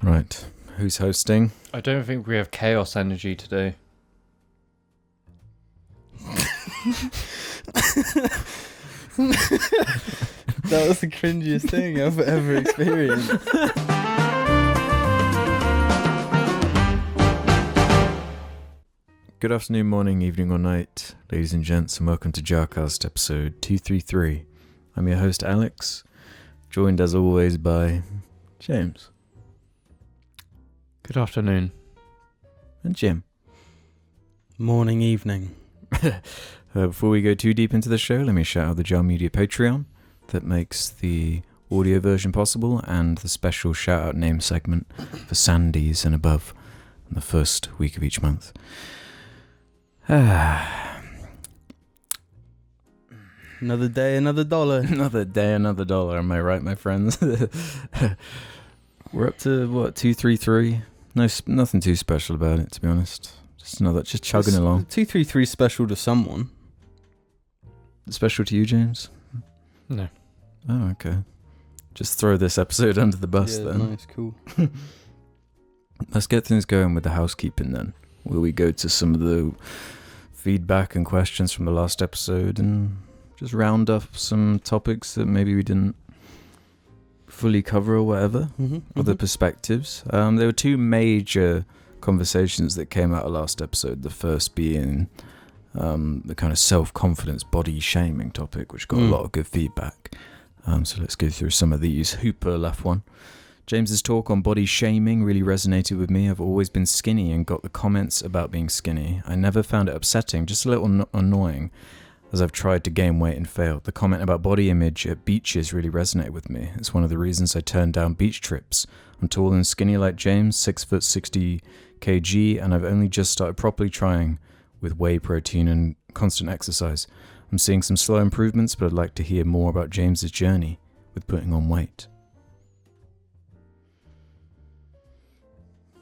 Right. Who's hosting? I don't think we have chaos energy today. That was the cringiest thing I've ever experienced. Good afternoon, morning, evening or night, ladies and gents, and welcome to JARKarst episode 233. I'm your host Alex, joined as always by James. Good afternoon. And Jim. Morning, evening. Before we go too deep into the show, let me shout out the Jar Media Patreon that makes the audio version possible, and the special shout out name segment for Sandies and above in the first week of each month. Another day, another dollar. Another day, another dollar. Am I right, my friends? We're up to, what, 233? No, nothing too special about it, to be honest. Just chugging along. 233 special to someone. Special to you, James? No. Oh, okay. Just throw this episode under the bus, Yeah, then. nice, cool. Let's get things going with the housekeeping, then. Will we go to some of the feedback and questions from the last episode and just round up some topics that maybe we didn't fully cover or whatever, other perspectives. There were two major conversations that came out of last episode. The first being the kind of self-confidence, body shaming topic, which got a lot of good feedback. So let's go through some of these. Hooper left one. James's talk on body shaming really resonated with me. I've always been skinny and got the comments about being skinny. I never found it upsetting, just a little annoying, as I've tried to gain weight and failed. The comment about body image at beaches really resonated with me. It's one of the reasons I turned down beach trips. I'm tall and skinny like James, 6 foot 60 kg, and I've only just started properly trying with whey protein and constant exercise. I'm seeing some slow improvements, but I'd like to hear more about James's journey with putting on weight.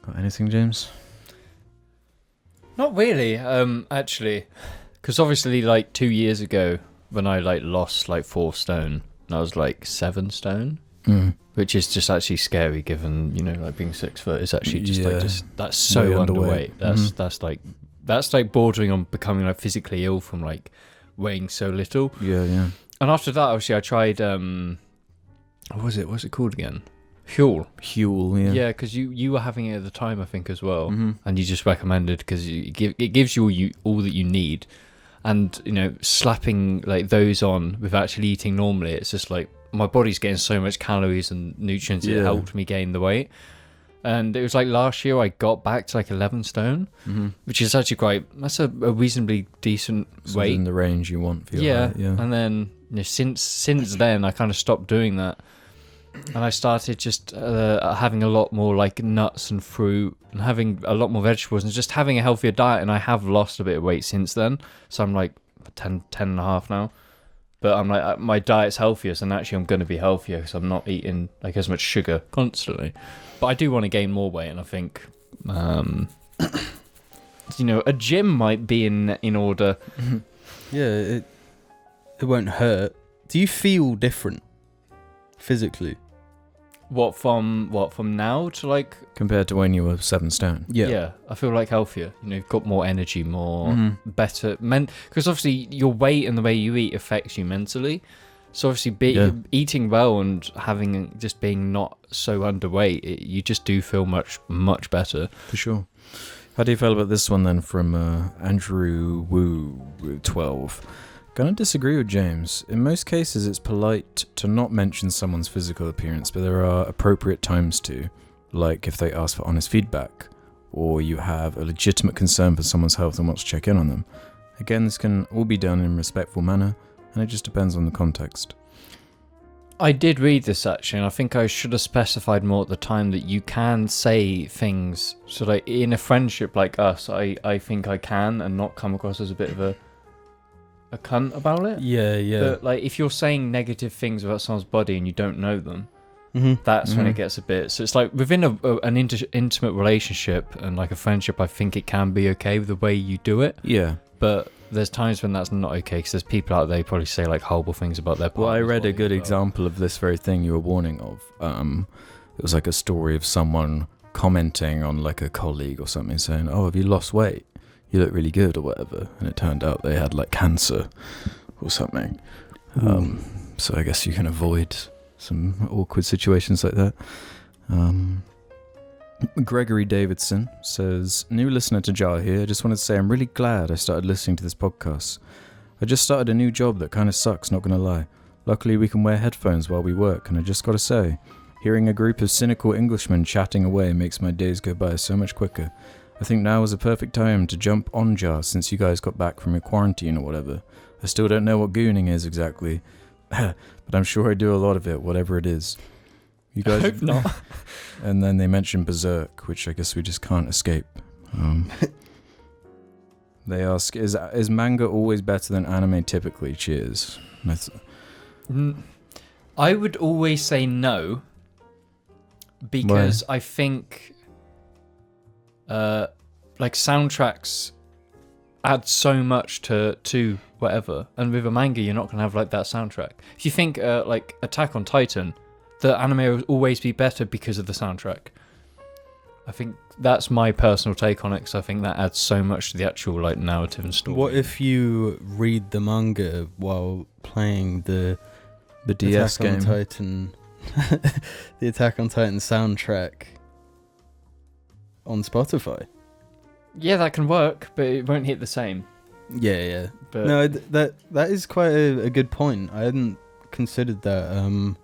Got anything, James? Not really, actually. Because obviously, 2 years ago, when I, lost, 4 stone, and I was, 7 stone. Which is just actually scary, given, being 6 foot is actually just, that's so underweight. That's bordering on becoming, physically ill from, weighing so little. Yeah. And after that, obviously, I tried, what's it called again? Huel, yeah. Yeah, because you were having it at the time, I think, as well. And you just recommended, because it gives you all that you need. And, slapping, those on with actually eating normally, it's just, my body's getting so much calories and nutrients, it helped me gain the weight. And it was, last year I got back to, 11 stone, which is actually that's a reasonably decent weight. In the range you want for your height, yeah. And then, since then, I kind of stopped doing that. And I started just having a lot more nuts and fruit and having a lot more vegetables and just having a healthier diet. And I have lost a bit of weight since then. So I'm 10 and a half now. But I'm my diet's healthier, so naturally I'm going to be healthier because I'm not eating as much sugar constantly. But I do want to gain more weight, and I think, a gym might be in order. Yeah, it won't hurt. Do you feel different physically? What from now to compared to when you were 7 stone? Yeah, I feel healthier. You've got more energy, more better because obviously your weight and the way you eat affects you mentally. So obviously eating well and just being not so underweight, you just do feel much better. For sure. How do you feel about this one then from Andrew Wu 12? Gonna disagree with James. In most cases, it's polite to not mention someone's physical appearance, but there are appropriate times to, like if they ask for honest feedback, or you have a legitimate concern for someone's health and want to check in on them. Again, this can all be done in a respectful manner, and it just depends on the context. I did read this actually, and I think I should have specified more at the time that you can say things. So in a friendship like us, I think I can and not come across as a bit of a cunt about it. Yeah. But if you're saying negative things about someone's body and you don't know them, that's when it gets a bit. So it's within an intimate relationship and a friendship, I think it can be okay with the way you do it. Yeah. But there's times when that's not okay because there's people out there who probably say horrible things about their partners. Well, I read a good example of this very thing you were warning of. It was a story of someone commenting on like a colleague or something, saying, "Oh, have you lost weight? You look really good," or whatever. And it turned out they had like cancer or something. So I guess you can avoid some awkward situations like that. Gregory Davidson says, "New listener to Jar here. I just wanted to say I'm really glad I started listening to this podcast. I just started a new job that kind of sucks, not gonna lie. Luckily we can wear headphones while we work, and I just gotta say, hearing a group of cynical Englishmen chatting away makes my days go by so much quicker. I think now is a perfect time to jump on Jar since you guys got back from your quarantine or whatever. I still don't know what gooning is exactly, but I'm sure I do a lot of it, whatever it is. You guys..." I hope not. And then they mention Berserk, which I guess we just can't escape. They ask, is manga always better than anime typically? Cheers. I would always say no, because I think like soundtracks add so much to whatever, and with a manga you're not going to have like that soundtrack. If you think like Attack on Titan, the anime will always be better because of the soundtrack. I think that's my personal take on it, because I think that adds so much to the actual like narrative and story. What if you read the manga while playing the DS Attack game? On Titan, the Attack on Titan soundtrack on Spotify? Yeah, that can work, but it won't hit the same. Yeah. But No, that is quite a good point. I hadn't considered that.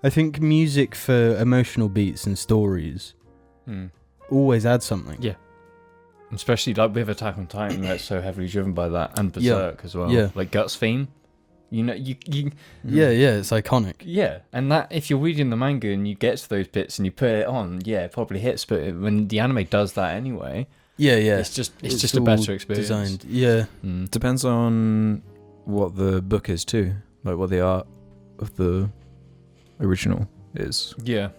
I think music for emotional beats and stories always adds something. Yeah. Especially like with Attack on Titan, that's so heavily driven by that, and Berserk as well. Yeah. Like Guts theme. You know, you Yeah, it's iconic. yeah, and that if you're reading the manga and you get to those bits and you put it on, yeah, it probably hits. But when the anime does that anyway, Yeah. it's just a better experience. Designed. Yeah. Depends on what the book is too, like what the art of the original is. Yeah,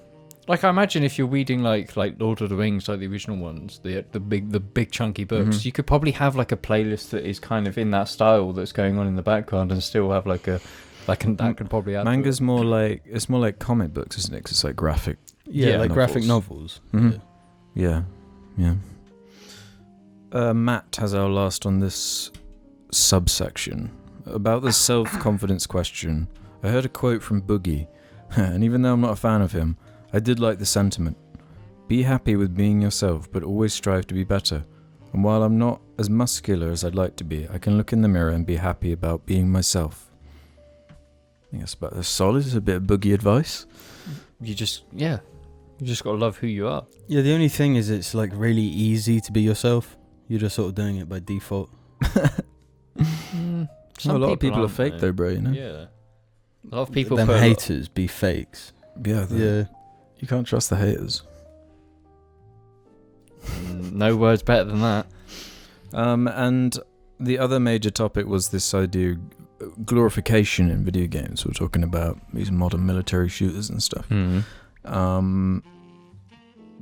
like I imagine if you're reading like Lord of the Rings, like the original ones, the big chunky books, you could probably have like a playlist that is kind of in that style that's going on in the background, and still have that could probably add. Manga's more like comic books, isn't it? 'Cause it's like graphic. Yeah, like novels. graphic novels. Yeah. Matt has our last on this subsection about the self-confidence question. I heard a quote from Boogie, and even though I'm not a fan of him, I did like the sentiment. Be happy with being yourself, but always strive to be better. And while I'm not as muscular as I'd like to be, I can look in the mirror and be happy about being myself. I think that's about as solid as a bit of Boogie advice. You just gotta love who you are. Yeah, the only thing is it's like really easy to be yourself. You're just sort of doing it by default. A lot of people are fake though, bro, you know? Yeah. A lot of people Them put haters be fakes. Yeah. You can't trust the haters. no words better than that. And the other major topic was this idea of glorification in video games. We're talking about these modern military shooters and stuff.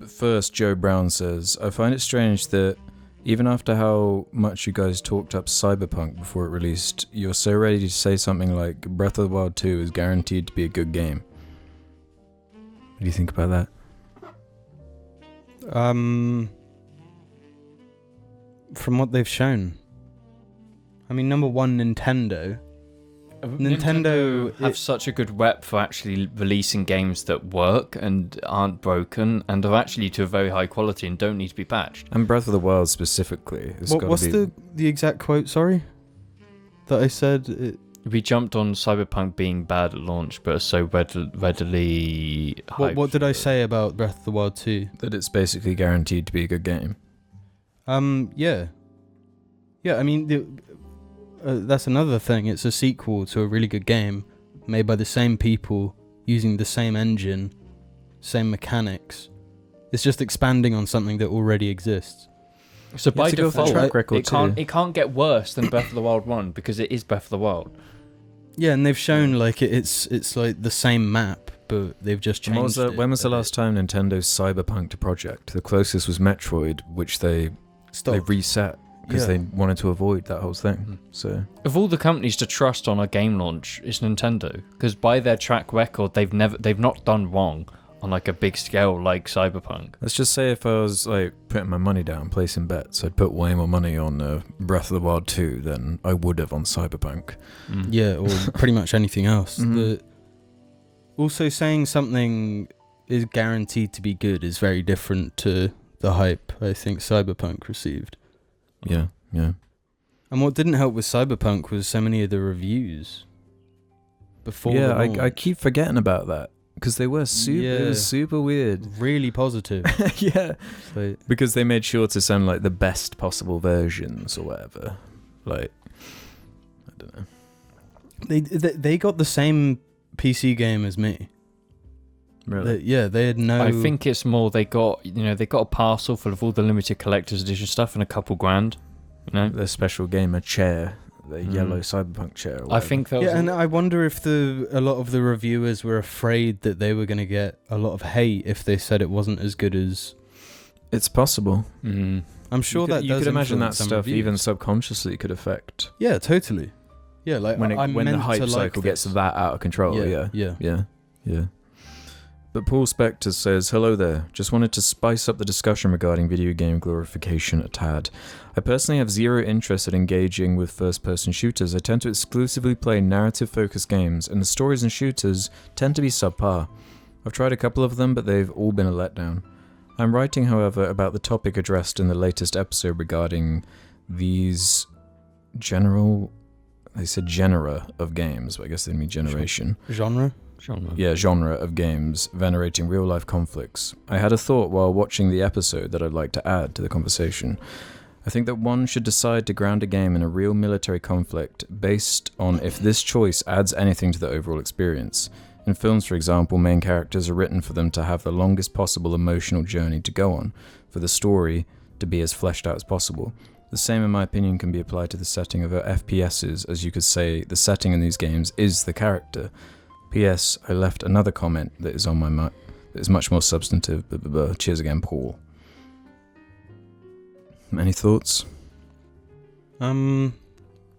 But first, Joe Brown says, I find it strange that even after how much you guys talked up Cyberpunk before it released, you're so ready to say something like Breath of the Wild 2 is guaranteed to be a good game. What do you think about that? From what they've shown. I mean, number one, Nintendo have such a good rep for actually releasing games that work and aren't broken and are actually to a very high quality and don't need to be patched. And Breath of the Wild specifically. What's the exact quote, sorry? That I said? We jumped on Cyberpunk being bad at launch, but are so readily hyped. What did I say about Breath of the Wild 2? That it's basically guaranteed to be a good game. Yeah. Yeah, I mean, that's another thing. It's a sequel to a really good game made by the same people, using the same engine, same mechanics. It's just expanding on something that already exists. So by default, track record it can't get worse than Breath of the Wild 1 because it is Breath of the Wild. Yeah, and they've shown like it's like the same map, but they've just changed it. When was the last time Nintendo cyberpunked a project? The closest was Metroid, which they reset because they wanted to avoid that whole thing. So of all the companies to trust on a game launch, it's Nintendo, because by their track record, they've not done wrong on like a big scale like Cyberpunk. Let's just say if I was like putting my money down, placing bets, I'd put way more money on Breath of the Wild 2 than I would have on Cyberpunk. Yeah, or pretty much anything else. Also, saying something is guaranteed to be good is very different to the hype I think Cyberpunk received. Yeah. And what didn't help with Cyberpunk was so many of the reviews before. Yeah, I keep forgetting about that. Because they were it was super weird. Really positive. Yeah. Because they made sure to sound like the best possible versions or whatever. Like, I don't know. They got the same PC game as me. Really? They had no... I think it's more they got a parcel full of all the limited collector's edition stuff and a couple grand. The special gamer chair. The yellow Cyberpunk chair. I think that was... Yeah, and I wonder if a lot of the reviewers were afraid that they were going to get a lot of hate if they said it wasn't as good as... It's possible. I'm sure you could imagine that stuff reviews. Even subconsciously could affect. Yeah, totally. Yeah, like when the hype like cycle gets that out of control. Yeah. But Paul Spector says, hello there. Just wanted to spice up the discussion regarding video game glorification a tad. I personally have zero interest in engaging with first-person shooters. I tend to exclusively play narrative-focused games, and the stories in shooters tend to be subpar. I've tried a couple of them, but they've all been a letdown. I'm writing, however, about the topic addressed in the latest episode regarding these genera of games, but I guess they mean generation. Genre? Yeah, genre of games venerating real-life conflicts. I had a thought while watching the episode that I'd like to add to the conversation. I think that one should decide to ground a game in a real military conflict based on if this choice adds anything to the overall experience. In films, for example, main characters are written for them to have the longest possible emotional journey to go on, for the story to be as fleshed out as possible. The same, in my opinion, can be applied to the setting of FPSs, as you could say the setting in these games is the character. P.S. I left another comment that is on my mind that is much more substantive. Cheers again, Paul. Any thoughts?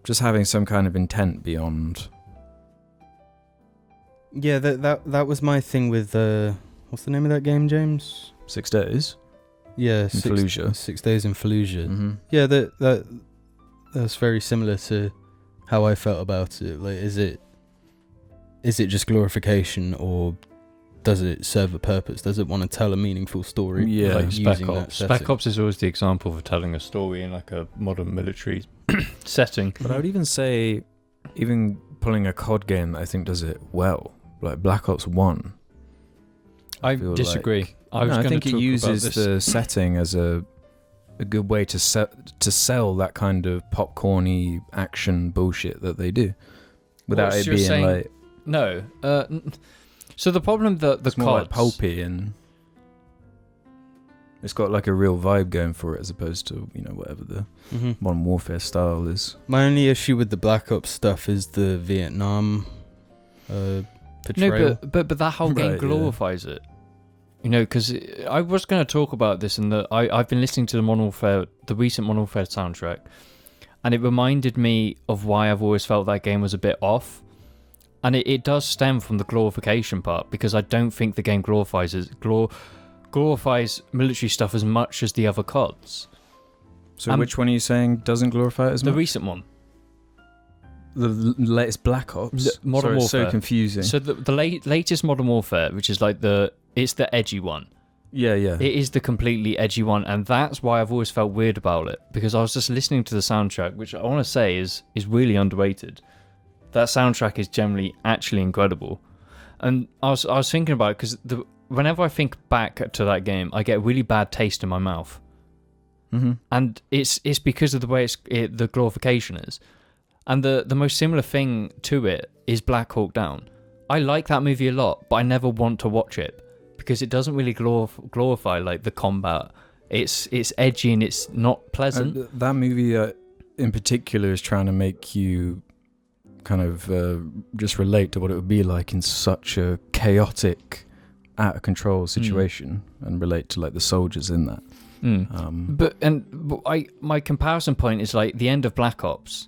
Just having some kind of intent beyond. Yeah, that was my thing with what's the name of that game, James? 6 Days. Yeah, in Fallujah. 6 Days in Fallujah. Yeah, that's very similar to how I felt about it. Like, is it just glorification, or does it serve a purpose? Does it want to tell a meaningful story? Yeah, like Spec Ops. Spec Ops is always the example for telling a story in like a modern military setting. But I would even say, even pulling a COD game that I think does it well, like Black Ops 1. I disagree. I think it uses the setting as a good way to sell that kind of popcorny action bullshit that they do, without it being like. No. So the problem that the it's more like pulpy, and it's got like a real vibe going for it, as opposed to whatever the Modern Warfare style is. My only issue with the Black Ops stuff is the Vietnam portrayal. No, but that whole game glorifies it. Because I was going to talk about this, and I've been listening to the recent Modern Warfare soundtrack, and it reminded me of why I've always felt that game was a bit off. And it does stem from the glorification part, because I don't think the game glorifies military stuff as much as the other CODs. So which one are you saying doesn't glorify it as much? The recent one. The latest Black Ops? Modern Warfare. It's so confusing. So the latest Modern Warfare, which is like it's the edgy one. Yeah. It is the completely edgy one, and that's why I've always felt weird about it, because I was just listening to the soundtrack, which I want to say is really underrated. That soundtrack is generally actually incredible. And I was thinking about it, because whenever I think back to that game, I get a really bad taste in my mouth. And it's because of the way the glorification is. And the most similar thing to it is Black Hawk Down. I like that movie a lot, but I never want to watch it, because it doesn't really glorify like the combat. It's edgy and it's not pleasant. That movie in particular is trying to make you kind of just relate to what it would be like in such a chaotic, out of control situation, and relate to like the soldiers in that. But my comparison point is like the end of Black Ops.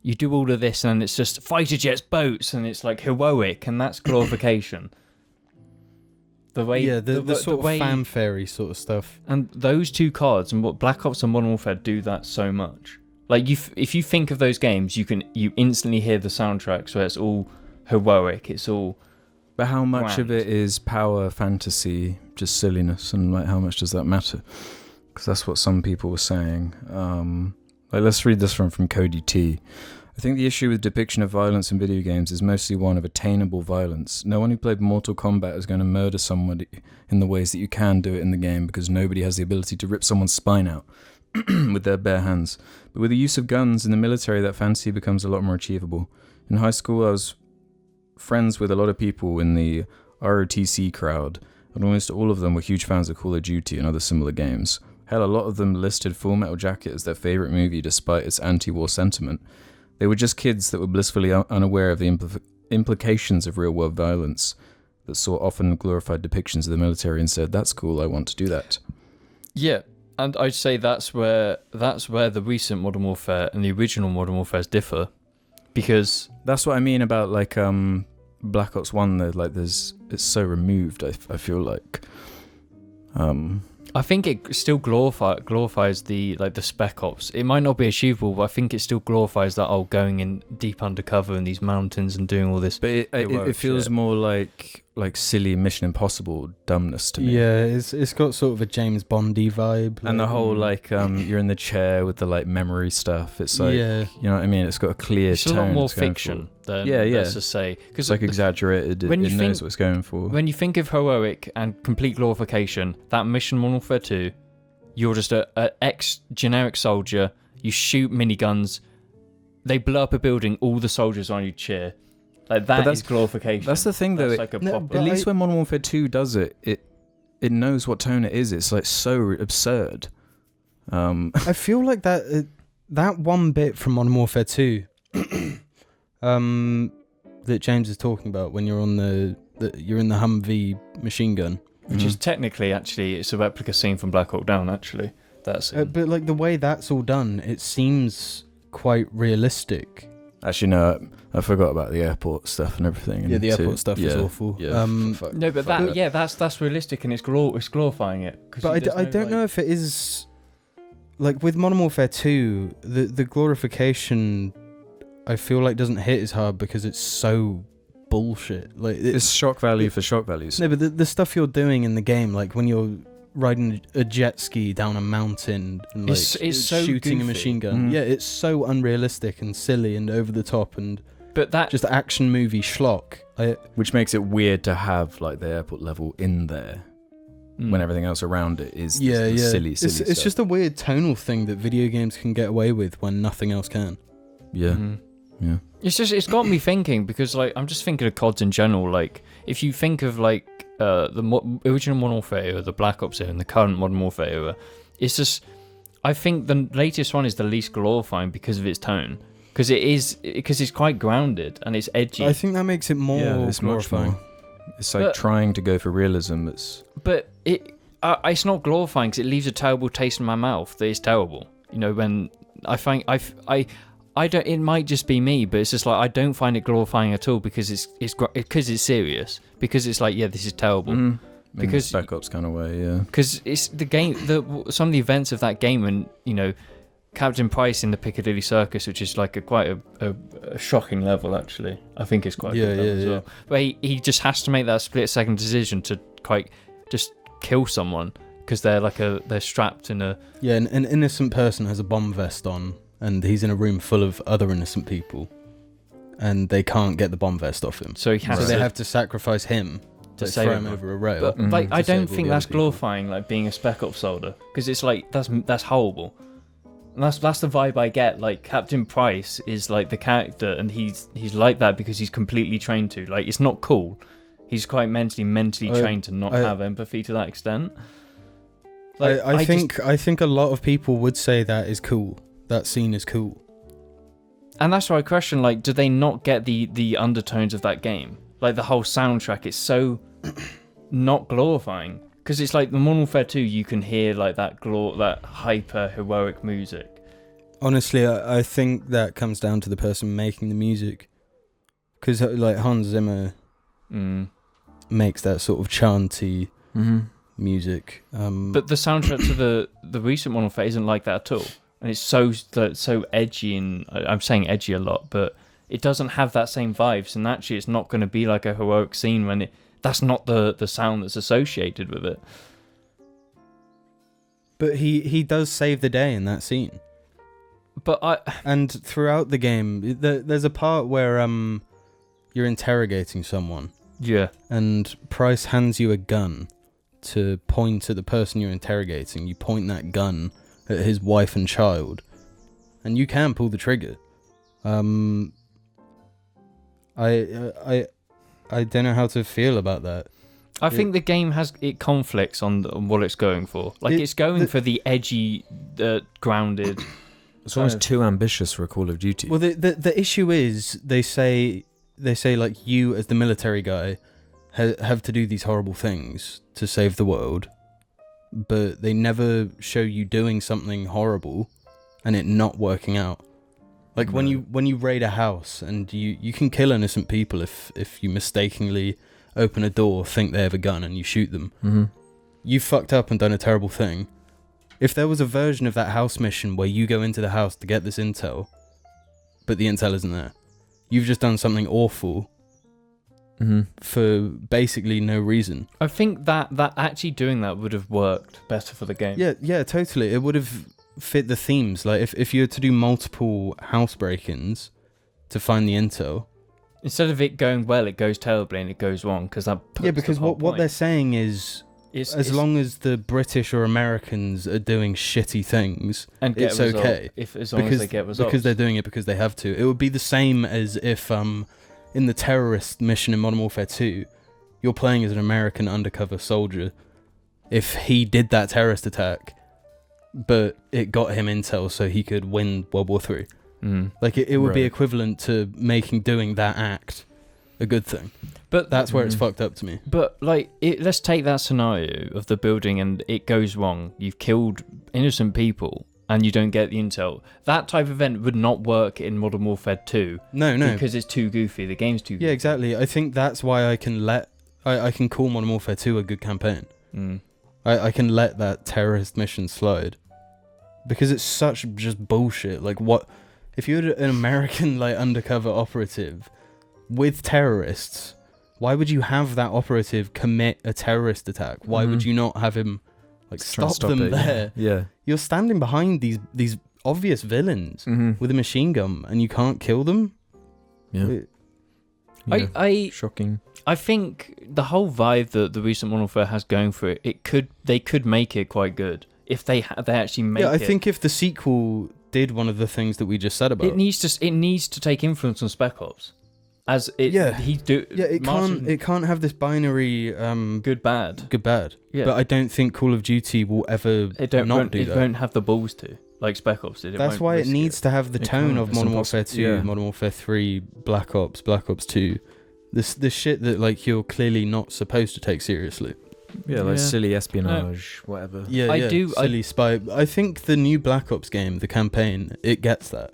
You do all of this, and it's just fighter jets, boats, and it's like heroic, and that's glorification. The way, the sort of way, fanfare sort of stuff. And those two cards and what Black Ops and Modern Warfare do that so much. Like if you think of those games, you instantly hear the soundtracks where it's all heroic. It's all. But how much of it is power, fantasy, just silliness, and like how much does that matter? Because that's what some people were saying. Let's read this from Cody T. I think the issue with depiction of violence in video games is mostly one of attainable violence. No one who played Mortal Kombat is going to murder somebody in the ways that you can do it in the game because nobody has the ability to rip someone's spine out with their bare hands. But with the use of guns in the military, that fantasy becomes a lot more achievable. In high school, I was friends with a lot of people in the ROTC crowd, and almost all of them were huge fans of Call of Duty and other similar games. Hell, a lot of them listed Full Metal Jacket as their favourite movie despite its anti-war sentiment. They were just kids that were blissfully unaware of the implications of real-world violence that saw often glorified depictions of the military and said, that's cool, I want to do that. Yeah, and I'd say that's where the recent Modern Warfare and the original Modern Warfare differ, because... That's what I mean about, like, Black Ops 1, it's so removed, I feel like. I think it still glorifies the Spec Ops. It might not be achievable, but I think it still glorifies that going in deep undercover in these mountains and doing all this. But it feels more like silly Mission Impossible dumbness to me. Yeah, it's got sort of a James Bondy vibe. And the whole you're in the chair with the memory stuff. It's like, you know what I mean? It's got a clear it's tone. It's a lot more fiction than, let's just say. It's exaggerated. It knows what it's going for. When you think of heroic and complete glorification, that Mission Modern Warfare 2, you're just an ex-generic soldier, you shoot miniguns, they blow up a building, all the soldiers on you cheer. That is glorification. That's the thing, though. At least when Modern Warfare 2 does it knows what tone it is. It's so absurd. I feel like that one bit from Modern Warfare 2 that James is talking about when you're on you're in the Humvee machine gun, which is technically it's a replica scene from Black Hawk Down. Actually, that's but the way that's all done, it seems quite realistic. Actually, no, I forgot about the airport stuff and everything. Yeah, the airport stuff is awful. Yeah, no, but that's realistic and it's glorifying it. But I don't know if it is with Modern Warfare 2, the glorification I feel like doesn't hit as hard because it's so bullshit. It's shock value for shock values. No, but the stuff you're doing in the game, like when you're riding a jet ski down a mountain and it's so shooting goofy. A machine gun. Yeah, it's so unrealistic and silly and over the top but that just action movie schlock. Which makes it weird to have the airport level in there when everything else around it is silly stuff. It's just a weird tonal thing that video games can get away with when nothing else can. Yeah. Yeah. It's got me thinking because I'm just thinking of CODs in general. If you think of the original Modern Warfare era, the Black Ops era, and the current Modern Warfare era, it's just I think the latest one is the least glorifying because of its tone. Because it's quite grounded and it's edgy. I think that makes it more glorifying. It's trying to go for realism. But it's not glorifying because it leaves a terrible taste in my mouth. That is terrible. When I find I don't. It might just be me, but it's just I don't find it glorifying at all because it's serious. Because it's this is terrible. Because Spec Ops kind of way, yeah. Because it's the game. Some of the events of that game, and Captain Price in the Piccadilly Circus, which is quite a shocking level. Actually, I think it's quite a good level as well. But he just has to make that split-second decision to just kill someone because they're strapped in a an innocent person has a bomb vest on. And he's in a room full of other innocent people, and they can't get the bomb vest off him. So they have to sacrifice him to throw him over a rail. But I don't think that's glorifying, being a Spec Ops soldier, because it's that's horrible. And that's the vibe I get. Captain Price is the character, and he's like that because he's completely trained to. It's not cool. He's quite mentally trained to not have empathy to that extent. I think a lot of people would say that is cool. That scene is cool. And that's why I question, do they not get the undertones of that game? The whole soundtrack is so not glorifying. Because it's the Modern Warfare 2, you can hear that hyper heroic music. Honestly, I think that comes down to the person making the music. Because Hans Zimmer, makes that sort of chanty music. But the soundtrack to the recent Modern Warfare isn't like that at all, and it's so edgy, and I'm saying edgy a lot, but it doesn't have that same vibes, and actually it's not going to be like a heroic scene when that's not the sound that's associated with it. But he does save the day in that scene. And throughout the game, there's a part where you're interrogating someone. Yeah. And Price hands you a gun to point at the person you're interrogating. You point that gun at his wife and child, and you can pull the trigger. I don't know how to feel about that. I think the game it conflicts on what it's going for. Like it's going for the edgy, grounded. It's almost too ambitious for a Call of Duty. Well, the issue is they say like you as the military guy have to do these horrible things to save the world, but they never show you doing something horrible and it not working out. Like when you raid a house and you can kill innocent people if you mistakenly open a door, think they have a gun, and you shoot them. Mm-hmm. You fucked up and done a terrible thing. If there was a version of that house mission where you go into the house to get this intel, but the intel isn't there, you've just done something awful for basically no reason. I think that actually doing that would have worked better for the game. Yeah, totally. It would have fit the themes. Like if you were to do multiple house break-ins to find the intel, instead of it going well, it goes terribly and it goes wrong because because what they're saying is as long as the British or Americans are doing shitty things, and it's okay. As long as they get results. Because they're doing it because they have to. It would be the same as if in the terrorist mission in Modern Warfare 2, you're playing as an American undercover soldier. If he did that terrorist attack, but it got him intel so he could win World War 3. Like it would be equivalent to doing that act a good thing. But that's where it's fucked up to me. But like, let's take that scenario of the building and it goes wrong. You've killed innocent people and you don't get the intel. That type of event would not work in Modern Warfare 2. No. Because it's too goofy. The game's too goofy. Yeah, exactly. I think that's why I can call Modern Warfare 2 a good campaign. I can let that terrorist mission slide. Because it's such just bullshit. Like what... If you're an American like undercover operative with terrorists, why would you have that operative commit a terrorist attack? Why would you not have him like stop them there? Yeah. You're standing behind these obvious villains with a machine gun and you can't kill them? Yeah. Shocking. I think the whole vibe that the recent Modern Warfare has going for it, they could make it quite good if they actually make it. Yeah, I think if the sequel did one of the things that we just said about it needs to take influence on Spec Ops, as it it can't have this binary good bad. Yeah, but I don't think Call of Duty will ever do that. It won't have the balls to like Spec Ops did. That's why it needs to have the tone of Modern Warfare 2, Modern Warfare 3, Black Ops 2. This shit that like you're clearly not supposed to take seriously. Yeah, like silly espionage, whatever. Yeah, silly spy. I think the new Black Ops game, the campaign, it gets that.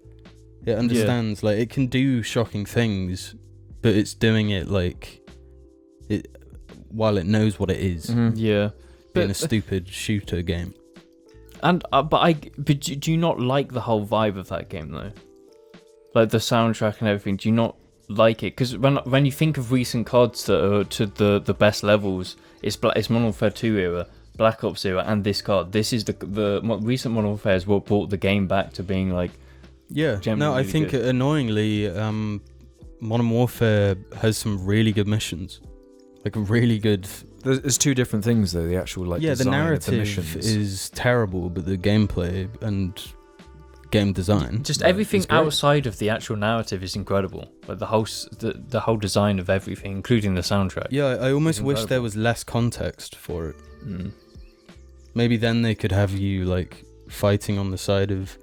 It understands, like, it can do shocking things, but it's doing it, like, while it knows what it is. Yeah. Being a stupid shooter game. And but do you not like the whole vibe of that game, though? Like, the soundtrack and everything, do you not like it? Because when you think of recent CODs that are to the best levels, it's Modern Warfare 2 era, Black Ops era, and this COD. This is the recent Modern Warfare is what brought the game back to being like. Yeah, no, I think good. Annoyingly, Modern Warfare has some really good missions, like really good. There's two different things though. The actual like the narrative the missions is terrible, but the gameplay and game design, just everything outside of the actual narrative is incredible. Like the whole design of everything, including the soundtrack. Yeah, I almost wish there was less context for it. Maybe then they could have you like fighting on the side of,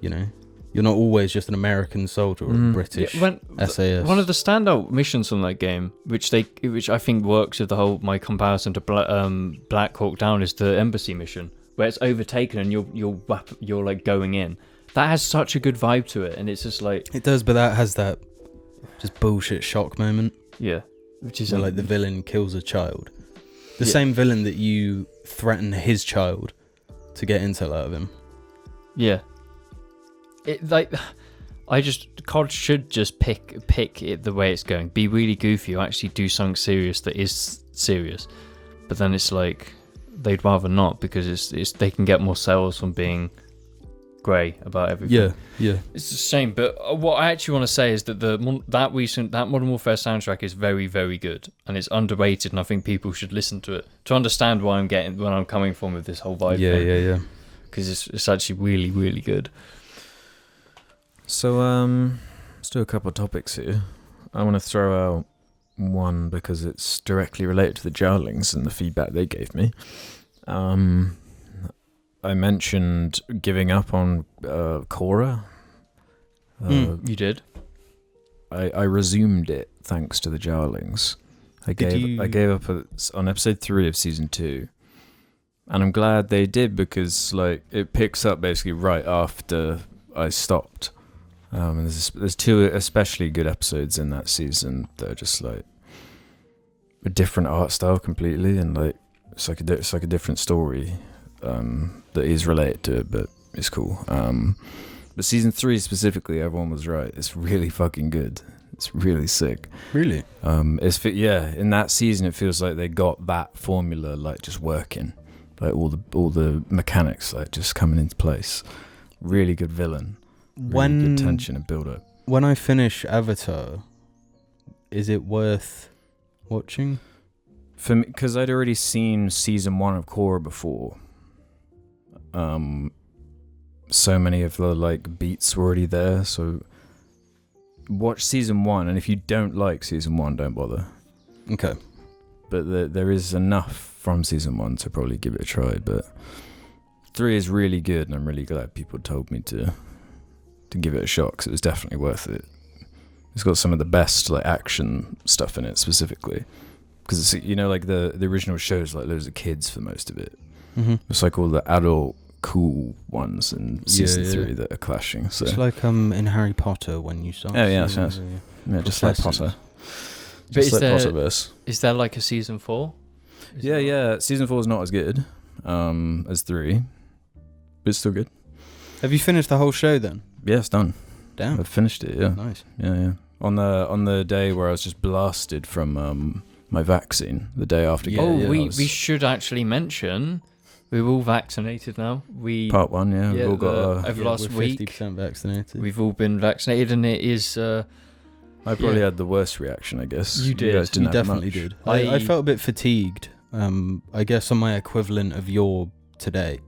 you're not always just an American soldier or a British SAS. One of the standout missions from that game, which I think works with my comparison to Black Hawk Down, is the embassy mission, where it's overtaken and you're like going in. That has such a good vibe to it, and it's just like it does, but that has that just bullshit shock moment. Yeah, which is so like the villain kills a child. The same villain that you threaten his child to get intel out of him. Yeah. It like COD should just pick it the way it's going. Be really goofy or actually do something serious that is serious. But then it's like they'd rather not, because it's they can get more sales from being grey about everything. Yeah. It's a shame, but what I actually want to say is that that Modern Warfare soundtrack is very, very good, and it's underrated, and I think people should listen to it to understand where I'm coming from with this whole vibe. Yeah. Because it's actually really, really good. So let's do a couple of topics here. I want to throw out one because it's directly related to the Jarlings and the feedback they gave me. I mentioned giving up on Korra. You did? I resumed it thanks to the Jarlings. I gave up on episode 3 of season 2, and I'm glad they did, because like it picks up basically right after I stopped. And there's 2 especially good episodes in that season that are just like a different art style completely, and like it's like a different story that is related to it, but it's cool. But season 3 specifically, everyone was right. It's really fucking good. It's really sick. Really? In that season, it feels like they got that formula like just working, like all the mechanics like just coming into place. Really good villain. Really good tension and build up. When I finish Avatar, is it worth watching? For me, because I'd already seen season 1 of Korra before. So many of the like beats were already there, so watch season 1, and if you don't like season 1, don't bother. Okay. But there is enough from season 1 to probably give it a try, but 3 is really good, and I'm really glad people told me to give it a shot, because it was definitely worth it. It's got some of the best like action stuff in it specifically, because it's, you know, like the original show's like loads of kids for most of it. Mm-hmm. It's like all the adult cool ones in season 3 that are clashing. So it's like in Harry Potter when you start. Oh yeah, yeah, just like Potter. But Just like Potterverse. Is there like a season 4? Yeah. Season 4 is not as good as 3, but it's still good. Have you finished the whole show then? Yeah, it's done. Damn. I've finished it. Yeah. Nice. Yeah. On the day where I was just blasted from my vaccine, the day after. We should actually mention we're all vaccinated now. Part 1, yeah. We've all got over last week. 50% vaccinated. We've all been vaccinated, and it is. I probably had the worst reaction, I guess. You did. guys didn't You have definitely much. did. I felt a bit fatigued. I guess on my equivalent of your today.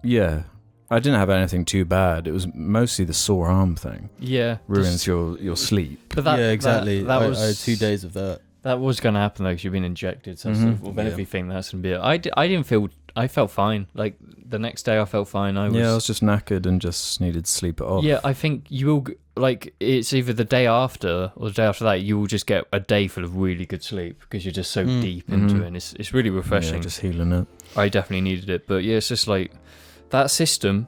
Yeah. I didn't have anything too bad. It was mostly the sore arm thing. Yeah. Ruins your sleep. But yeah, exactly. That was, I had 2 days of that. That was going to happen though, because you've been injected. So with everything, that's going to be it. I didn't feel. I felt fine. Like the next day, I felt fine. I was just knackered and just needed to sleep it off. Yeah, I think you will. Like it's either the day after or the day after that, you will just get a day full of really good sleep because you're just so deep into it. And it's really refreshing. Yeah, just healing it. I definitely needed it, but yeah, it's just like that system.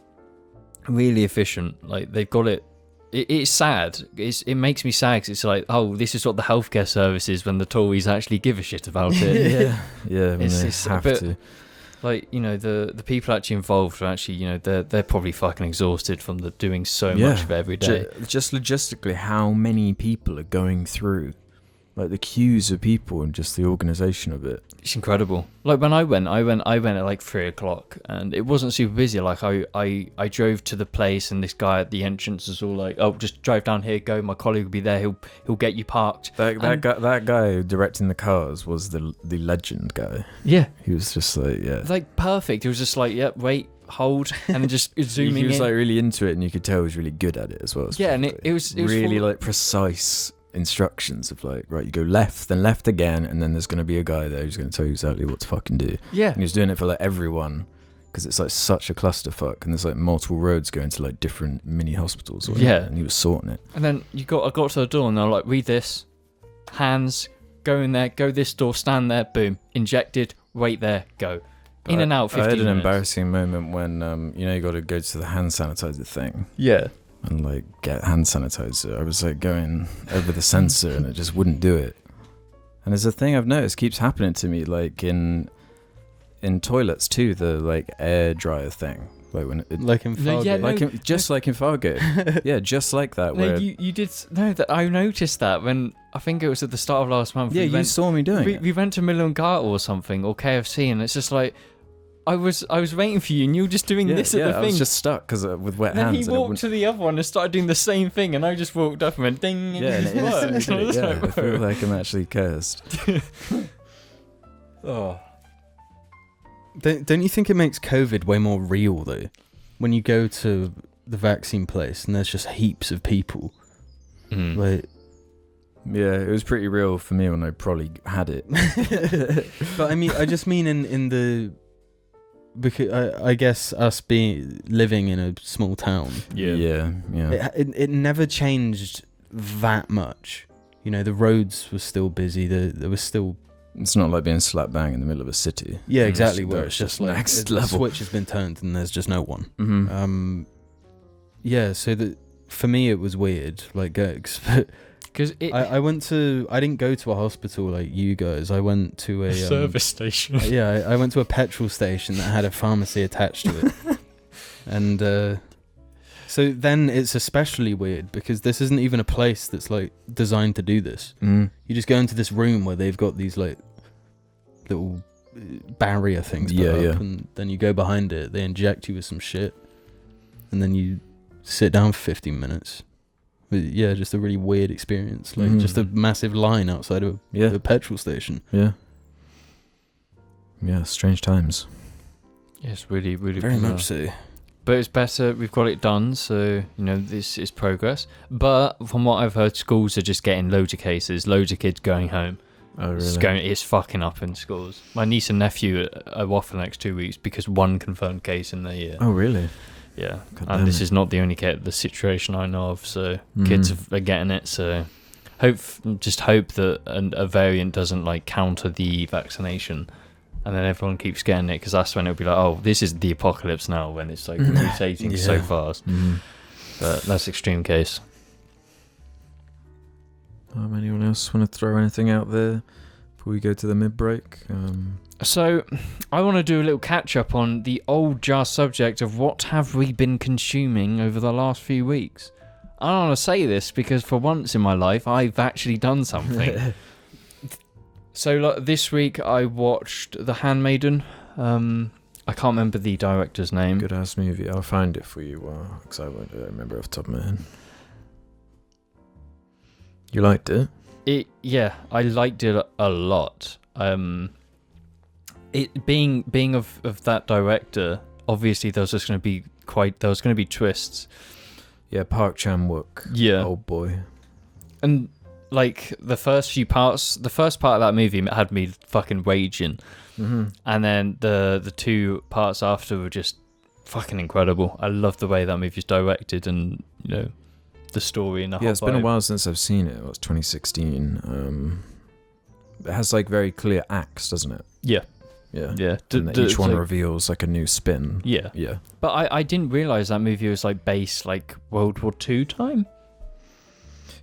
Really efficient. Like they've got it. It's sad. It makes me sad because it's like, oh, this is what the healthcare service is when the Tories actually give a shit about it. Yeah. When they have to. Like, you know, the people actually involved are actually, you know, they're probably fucking exhausted from doing so much of it every day. Just logistically, how many people are going through, like the queues of people and just the organisation of it. It's incredible. Like when I went at like 3:00 and it wasn't super busy. Like I drove to the place and this guy at the entrance was all like, "Oh, just drive down here, go. My colleague will be there. He'll get you parked." That guy directing the cars was the legend guy. Yeah, he was just like like perfect. He was just like, "Yep, wait, hold," and then just zooming in. He was like really into it, and you could tell he was really good at it as well. Yeah, and it was really like precise instructions of like, right, you go left, then left again, and then there's going to be a guy there who's going to tell you exactly what to fucking do. Yeah, and he was doing it for like everyone because it's like such a clusterfuck, and there's like multiple roads going to like different mini hospitals. And he was sorting it. And then I got to the door, and they're like, "Read this, hands, go in there, go this door, stand there, boom, injected, wait there, go." In and out 15 I had an minutes. embarrassing moment when you got to go to the hand sanitizer thing. Yeah. And like get hand sanitizer. I was like going over the sensor and it just wouldn't do it. And there's a thing I've noticed keeps happening to me, like in toilets too, the like air dryer thing. Like when like in Fargo. Yeah, just like in Fargo. Yeah, just like that. No, where you did. No, that I noticed that when I think it was at the start of last month. Yeah, you saw me doing it. We went to Milan Garter or something, or KFC, and it's just like I was waiting for you, and you were just doing this at the thing. I was just stuck because with wet then hands. He walked to the other one and started doing the same thing, and I just walked up and went ding. Yeah, and it instantly did it. I feel like I'm actually cursed. Oh. Don't you think it makes COVID way more real though? When you go to the vaccine place and there's just heaps of people. Like, yeah, it was pretty real for me when I probably had it. but I mean, I just mean in the, because I guess us living in a small town. Yeah. It never changed that much. You know, the roads were still busy. There was still. It's not like being slap bang in the middle of a city. Yeah, exactly. Where it's just like next the level. switch has been turned and there's just no one. Mm-hmm. Yeah. So that for me it was weird. Like, because I went to. I didn't go to a hospital like you guys. I went to a service station. Yeah, I went to a petrol station that had a pharmacy attached to it, and so then it's especially weird because this isn't even a place that's like designed to do this. You just go into this room where they've got these like little barrier things put up, and then you go behind it. They inject you with some shit, and then you sit down for 15 minutes. But yeah, just a really weird experience. Like just a massive line outside of a petrol station. Yeah, strange times. Yes, really, really. Very much so. But it's better. We've got it done, so this is progress. But from what I've heard, schools are just getting loads of cases, loads of kids going home. Oh, really? It's fucking up in schools. My niece and nephew are off for the next 2 weeks because one confirmed case in their year. Oh, really? Yeah, and this is not the only the situation I know of. So kids are getting it. So hope that a variant doesn't like counter the vaccination. And then everyone keeps getting it because that's when it'll be like, oh, this is the apocalypse now when it's like mutating so fast. But that's extreme case. Anyone else want to throw anything out there before we go to the mid-break? So I want to do a little catch-up on the old jar subject of what have we been consuming over the last few weeks. I don't want to say this because for once in my life, I've actually done something. So like, this week I watched The Handmaiden. I can't remember the director's name. Good ass movie. I'll find it for you because I won't remember off the top of my head. You liked it? I liked it a lot. It being of that director, obviously there was going to be twists. Yeah, Park Chan-wook. Yeah, old boy. And like the first part of that movie had me fucking raging, and then the two parts after were just fucking incredible. I love the way that movie's directed, and the story and the whole it's been a while since I've seen it. It was 2016. It has like very clear acts, doesn't it? Yeah. Each one reveals like a new spin. Yeah. But I didn't realize that movie was like based like World War II time.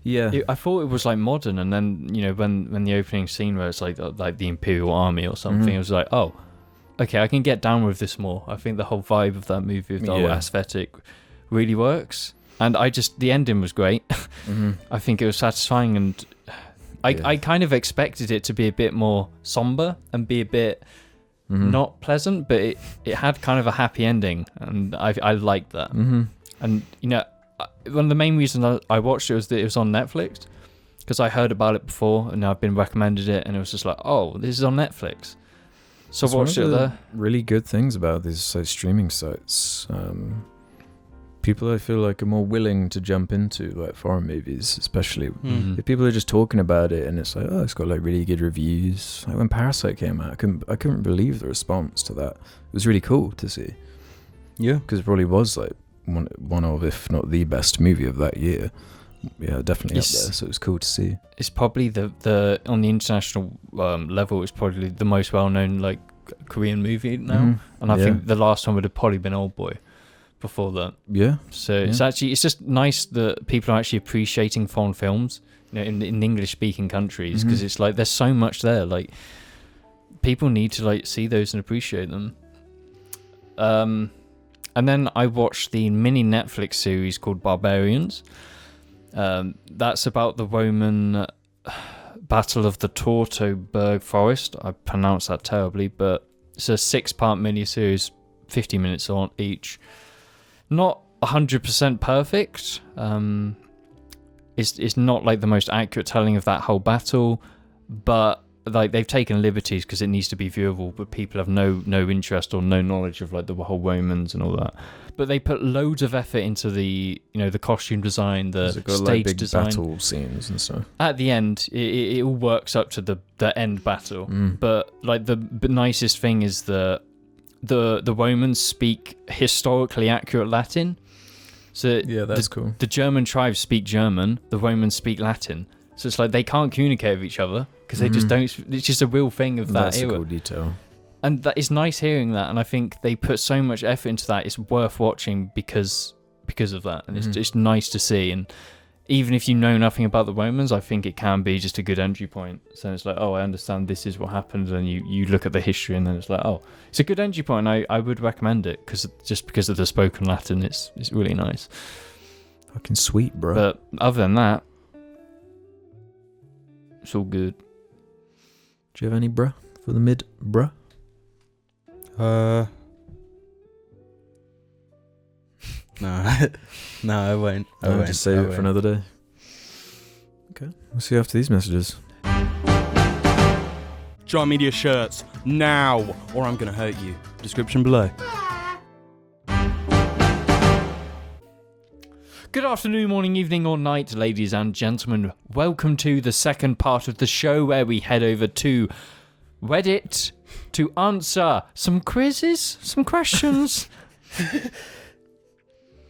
Yeah. I thought it was like modern, and then when the opening scene where it's like the Imperial Army or something, it was like, oh, okay, I can get down with this more. I think the whole vibe of that movie, with the whole aesthetic, really works. And the ending was great. I think it was satisfying, and I kind of expected it to be a bit more somber and be a bit not pleasant, but it had kind of a happy ending, and I liked that. And one of the main reasons I watched it was that it was on Netflix, because I heard about it before and I've been recommended it, and it was just like, oh, this is on Netflix. So I watched it there. Really good things about these streaming sites. People I feel like are more willing to jump into like foreign movies, especially if people are just talking about it and it's like, oh, it's got like really good reviews. Like when Parasite came out, I couldn't believe the response to that. It was really cool to see. Yeah, because it probably was like one of, if not the best movie of that year. Yeah, definitely up there. So it was cool to see. It's probably the on the international level, it's probably the most well known like Korean movie now, and I think the last one would have probably been Old Boy. before that. Yeah. So it's just nice that people are actually appreciating foreign films, in English speaking countries, because it's like there's so much there. Like people need to like see those and appreciate them. And then I watched the mini Netflix series called Barbarians. That's about the Roman Battle of the Teutoburg Forest. I pronounced that terribly, but it's a 6-part mini-series, 50 minutes on each. Not 100% perfect. It's not like the most accurate telling of that whole battle, but like they've taken liberties because it needs to be viewable, but people have no interest or no knowledge of like the whole Romans and all that. But they put loads of effort into the the costume design, the stage like big design, battle scenes and stuff. At the end, it all works up to the end battle. But like the nicest thing is the Romans speak historically accurate Latin. So yeah, that's cool. The German tribes speak German, the Romans speak Latin. So it's like they can't communicate with each other because they just don't. It's just a real thing of that era. That's a cool detail. And that is nice hearing that. And I think they put so much effort into that. It's worth watching because of that. And it's just nice to see. And even if you know nothing about the Romans, I think it can be just a good entry point. So it's like, oh, I understand this is what happened. And you look at the history and then it's like, oh, it's a good entry point. I would recommend it because of the spoken Latin. It's really nice. Fucking sweet, bro. But other than that, it's all good. Do you have any bruh for the mid, bruh? No. No, I won't. I won't. Just save it for another day. Okay. We'll see you after these messages. Jar Media shirts now, or I'm gonna hurt you. Description below. Good afternoon, morning, evening, or night, ladies and gentlemen. Welcome to the second part of the show where we head over to Reddit to answer some quizzes, some questions.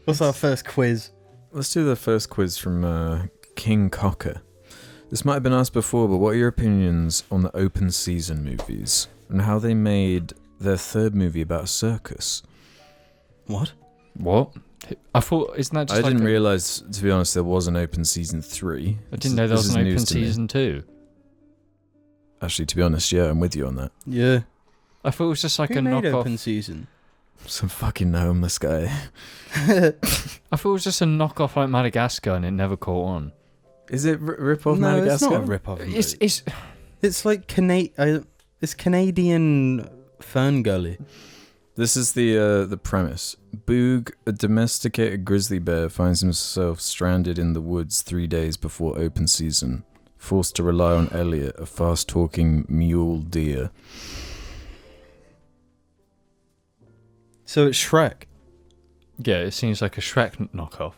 What's our first quiz? Let's do the first quiz from King Cocker. This might have been asked before, but what are your opinions on the open season movies and how they made their third movie about a circus? What? I thought, isn't that just I didn't realise, to be honest, there was an open season 3. I didn't know there was an open season 2. Actually, to be honest, yeah, I'm with you on that. Yeah. I thought it was just like Who a made knockoff. open season? Some fucking homeless guy. I thought it was just a knockoff like Madagascar and it never caught on. Is it rip-off No, Madagascar? it's not a rip-off. It's like it's Canadian Fern Gully. This is the premise. Boog, a domesticated grizzly bear, finds himself stranded in the woods 3 days before open season, forced to rely on Elliot, a fast-talking mule deer. So it's Shrek. Yeah, it seems like a Shrek knockoff.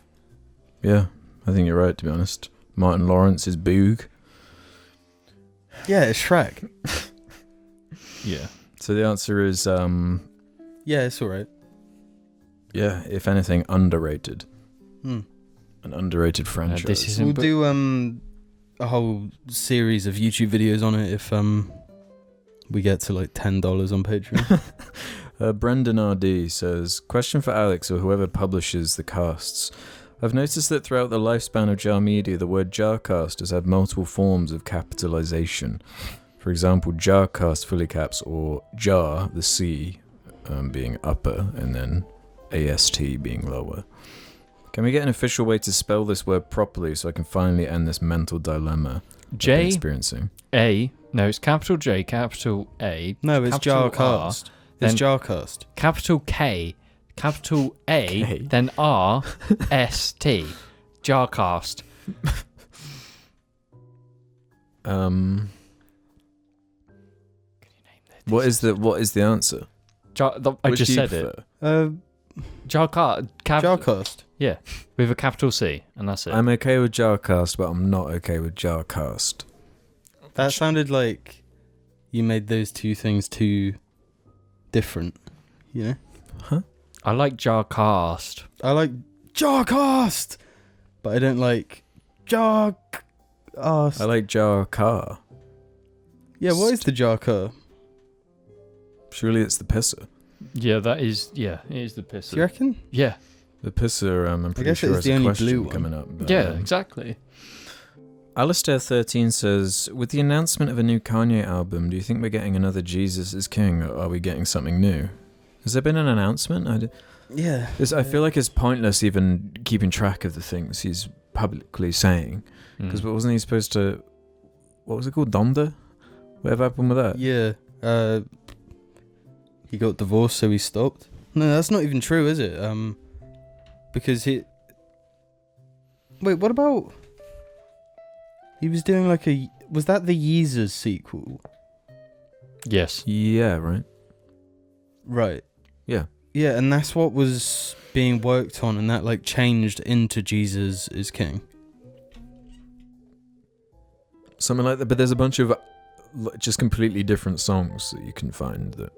Yeah, I think you're right, to be honest. Martin Lawrence is Boog. Yeah, it's Shrek. Yeah. So the answer is, Yeah, it's alright. yeah, if anything, underrated. Hmm. An underrated franchise. We'll do a whole series of YouTube videos on it if we get to like $10 on Patreon. Brendan RD says, question for Alex or whoever publishes the casts. I've noticed that throughout the lifespan of Jar Media, the word JARCast has had multiple forms of capitalization. For example, JARCast fully caps, or JAR, the C, being upper, and then AST being lower. Can we get an official way to spell this word properly so I can finally end this mental dilemma I've been experiencing? No, it's capital J, capital A. No, it's JARCast. It's JARCast. Capital K, capital A, K. Then R, S, T. JARCast. What is the answer? I just said it. JARCast. Yeah, with a capital C, and that's it. I'm okay with JARCast, but I'm not okay with JARCast. That sounded like you made those two things too different, you know? Huh? I like JARCast. I like JARCast, but I don't like JARCast. I like JARCar. Yeah, what is the JARCar? Surely it's the pisser. Yeah, that is. Yeah, it is the pisser. Do you reckon? Yeah. The pisser, I'm pretty sure is the a only question blue one. coming up. But, Yeah, exactly. Alistair13 says, with the announcement of a new Kanye album, do you think we're getting another Jesus is King, or are we getting something new? Has there been an announcement? Yeah. I feel like it's pointless even keeping track of the things he's publicly saying. Because wasn't he supposed to... What was it called? Donda? Whatever happened with that? Yeah. He got divorced, so he stopped. No, that's not even true, is it? Because he... Wait, what about... He was doing like a... Was that the Yeezus sequel? Yes. Yeah, right? Right. Yeah. Yeah, and that's what was being worked on, and that like changed into Jesus is King. Something like that, but there's a bunch of just completely different songs that you can find that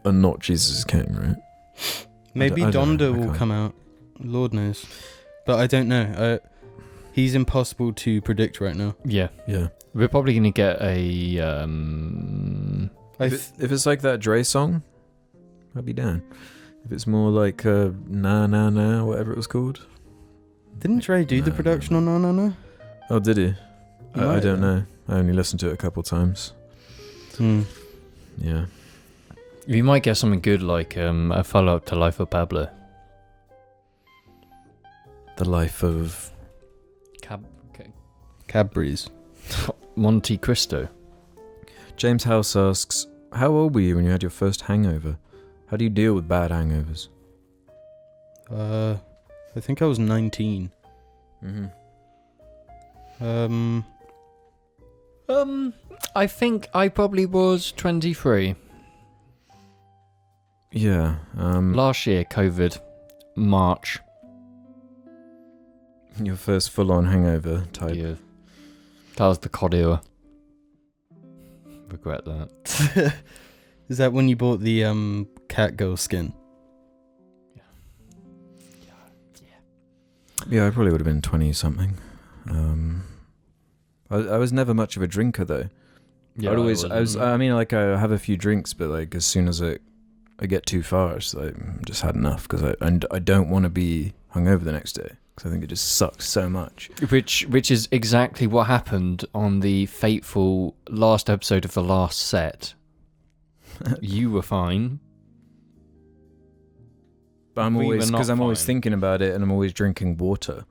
are not Jesus is King, right? Maybe I don't know. Donda will come out. Lord knows. But I don't know. He's impossible to predict right now. Yeah. Yeah. We're probably going to get a... If it's like that Dre song, I'd be down. If it's more like Nah Nah Nah, whatever it was called. Didn't Dre do the production on No No No? Oh, did he? I might don't have. know. I only listened to it a couple times. Yeah. We might get something good like a follow-up to Life of Pablo. The life of... Cadbury's. Monte Cristo. James House asks, how old were you when you had your first hangover? How do you deal with bad hangovers? I think I was 19. I think I probably was 23. Yeah. Last year, COVID, March. Your first full-on hangover type. Yeah. That was the COD era. Regret that. Is that when you bought the Catgirl skin? Yeah, I probably would have been 20-something. I was never much of a drinker, though. Yeah, I mean, like, I have a few drinks, but, like, as soon as I get too far, it's like, I just had enough, because I don't want to be hungover the next day, because I think it just sucks so much. Which is exactly what happened on the fateful last episode of the last set. You were fine. But I'm always thinking about it, and I'm always drinking water.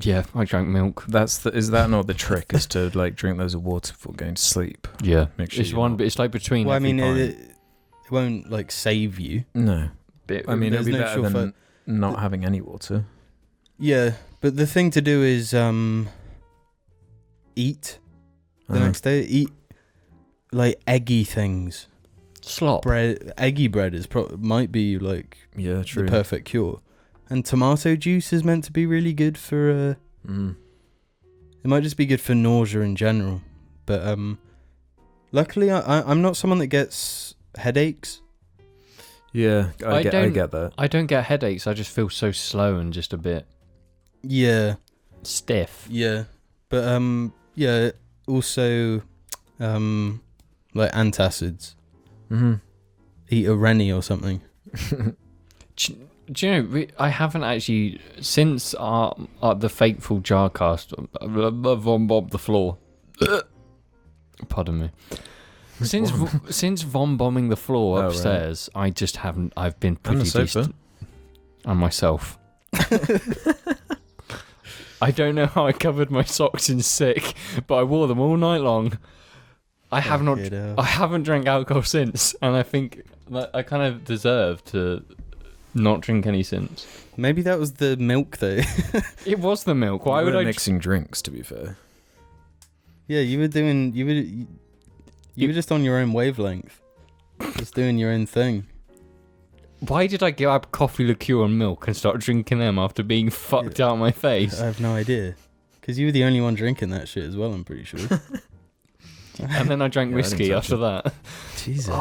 Yeah, I drank milk. Is that not the trick? Is to like drink loads of water before going to sleep? Yeah, make sure it's like between. Well, I mean, it won't like save you. No, but I mean it'd be better than not having any water. Yeah, but the thing to do is eat the next day. Eat like eggy things. Slop. Bread, eggy bread might be like true. The perfect cure. And tomato juice is meant to be really good for it might just be good for nausea in general. But luckily I'm not someone that gets headaches. Yeah, I get that. I don't get headaches. I just feel so slow and just a bit stiff. Yeah. But also like antacids. Eat a Rennie or something. Do you know, I haven't actually, since the fateful JARKast, Von Bob the floor. Pardon me. Since Von bombing the floor upstairs, right. I just haven't, I've been pretty decent. And myself. I don't know how I covered my socks in sick, but I wore them all night long. I haven't drank alcohol since, and I think that I kind of deserve to not drink any since. Maybe that was the milk, though. It was the milk. Why would I mixing drinks? To be fair, yeah, you were doing. You were just on your own wavelength, just doing your own thing. Why did I grab coffee liqueur and milk and start drinking them after being fucked out my face? I have no idea, because you were the only one drinking that shit as well. I'm pretty sure. And then I drank whiskey after that. Jesus.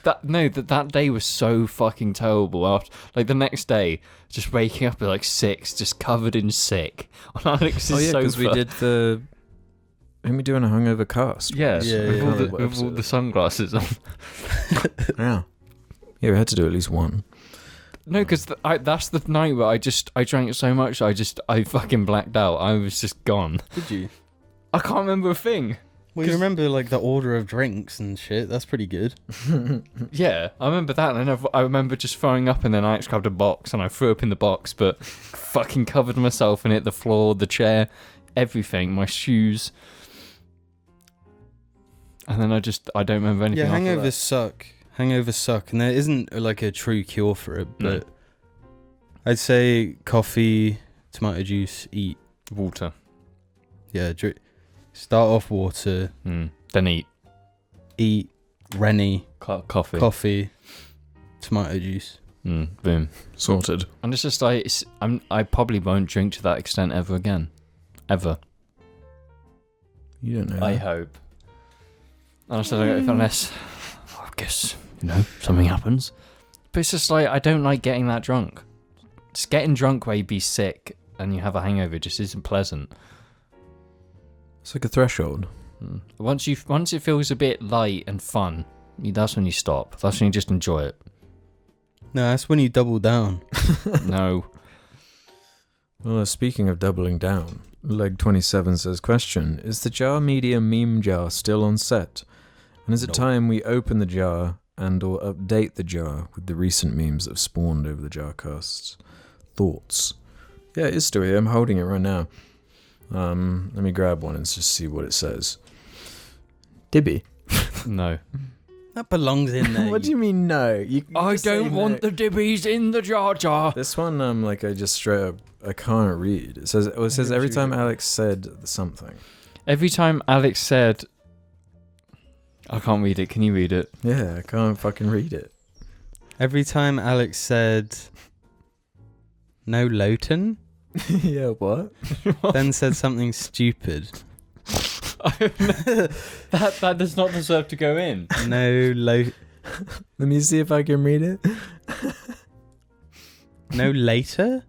That day was so fucking terrible. After, like, the next day, just waking up at like 6, just covered in sick on Alex's sofa. because we did the Are we doing a hungover cast? Yes, Yeah, with all the sunglasses on. Yeah. Yeah, we had to do at least one. No, because that's the night where I drank so much, I fucking blacked out. I was just gone. Did you? I can't remember a thing. Well, you remember like the order of drinks and shit. That's pretty good. Yeah, I remember that, and then I remember just throwing up, and then I actually grabbed a box, and I threw up in the box, but fucking covered myself in it, the floor, the chair, everything, my shoes. And then I don't remember anything. Yeah, after hangovers that. suck. Hangovers suck, and there isn't like a true cure for it. But I'd say coffee, tomato juice, eat Water. Yeah, start off water, Then eat Rennie, coffee, tomato juice. Boom, sorted. And it's just like I probably won't drink to that extent ever again, ever. You don't know. I hope. Honestly, unless I guess something happens. But it's just like I don't like getting that drunk. Just getting drunk where you be sick and you have a hangover just isn't pleasant. It's like a threshold. Once it feels a bit light and fun, that's when you stop. That's when you just enjoy it. No, that's when you double down. No. Well, speaking of doubling down, Leg27 says, question, is the Jar Media meme jar still on set? And is it time we open the jar and or update the jar with the recent memes that have spawned over the JARCasts? Thoughts? Yeah, it is still here. I'm holding it right now. Let me grab one and just see what it says. Dibby. No. That belongs in there. What do you mean no? I don't want the dibbies in the jar. This one, I just straight up, I can't read. It says every time Alex said something. Every time Alex said... I can't read it. Can you read it? Yeah, I can't fucking read it. Every time Alex said, no Lowton, yeah, what? then said something stupid. that does not deserve to go in. No Let me see if I can read it. No later?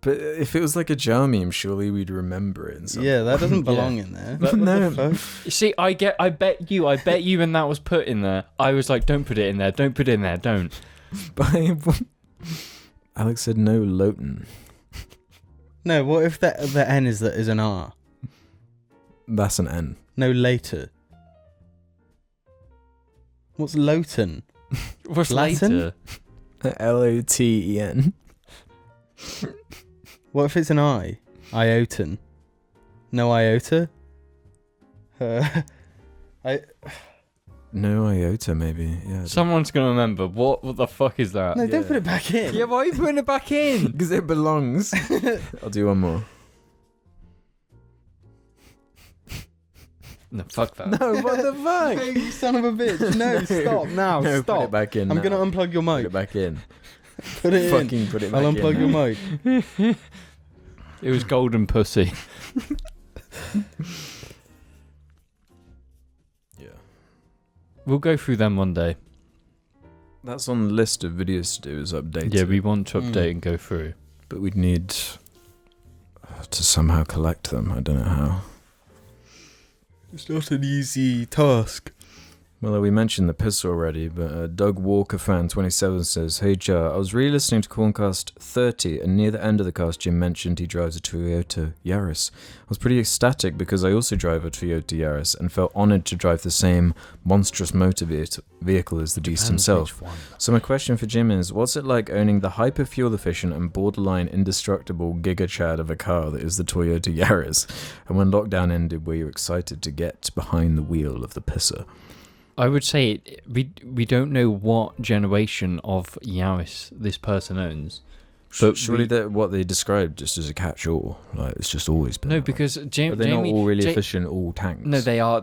But if it was like a jar meme, surely we'd remember it. In some Yeah, that doesn't belong in there. No. You See, I bet you when that was put in there, I was like, don't put it in there, don't put it in there, don't. But Alex said no Lowton. No, what if the N is an R? That's an N. No later. What's Lowton? What's Latin? later? Loten. What if it's an I? Iotan. No iota? No iota, maybe. Yeah. Someone's gonna remember. What the fuck is that? No, don't put it back in. Yeah, why are you putting it back in? Because it belongs. I'll do one more. No, fuck that. No, what the fuck? Hey, you son of a bitch. No, stop now. No, stop. put it back in. I'm now. going to unplug your Put mic. it back in. Put it in. Fucking put it back in. I'll unplug your now. mic. It was golden pussy. Yeah. We'll go through them one day. That's on the list of videos to do, is update. Yeah, we want to update and go through. But we'd need to somehow collect them. I don't know how. It's not an easy task. Well, we mentioned the piss already, but Doug Walker fan 27 says, "Hey Jar, I was re-listening to Corncast 30, and near the end of the cast, Jim mentioned he drives a Toyota Yaris. I was pretty ecstatic because I also drive a Toyota Yaris and felt honoured to drive the same monstrous motor vehicle as the beast himself. So my question for Jim is, what's it like owning the hyper fuel efficient and borderline indestructible Giga Chad of a car that is the Toyota Yaris? And when lockdown ended, were you excited to get behind the wheel of the pisser?" I would say we don't know what generation of Yaris this person owns. But surely what they described just as a catch-all, like it's just always been. No, that because way. Are they not all really efficient, all tanks? No, they are.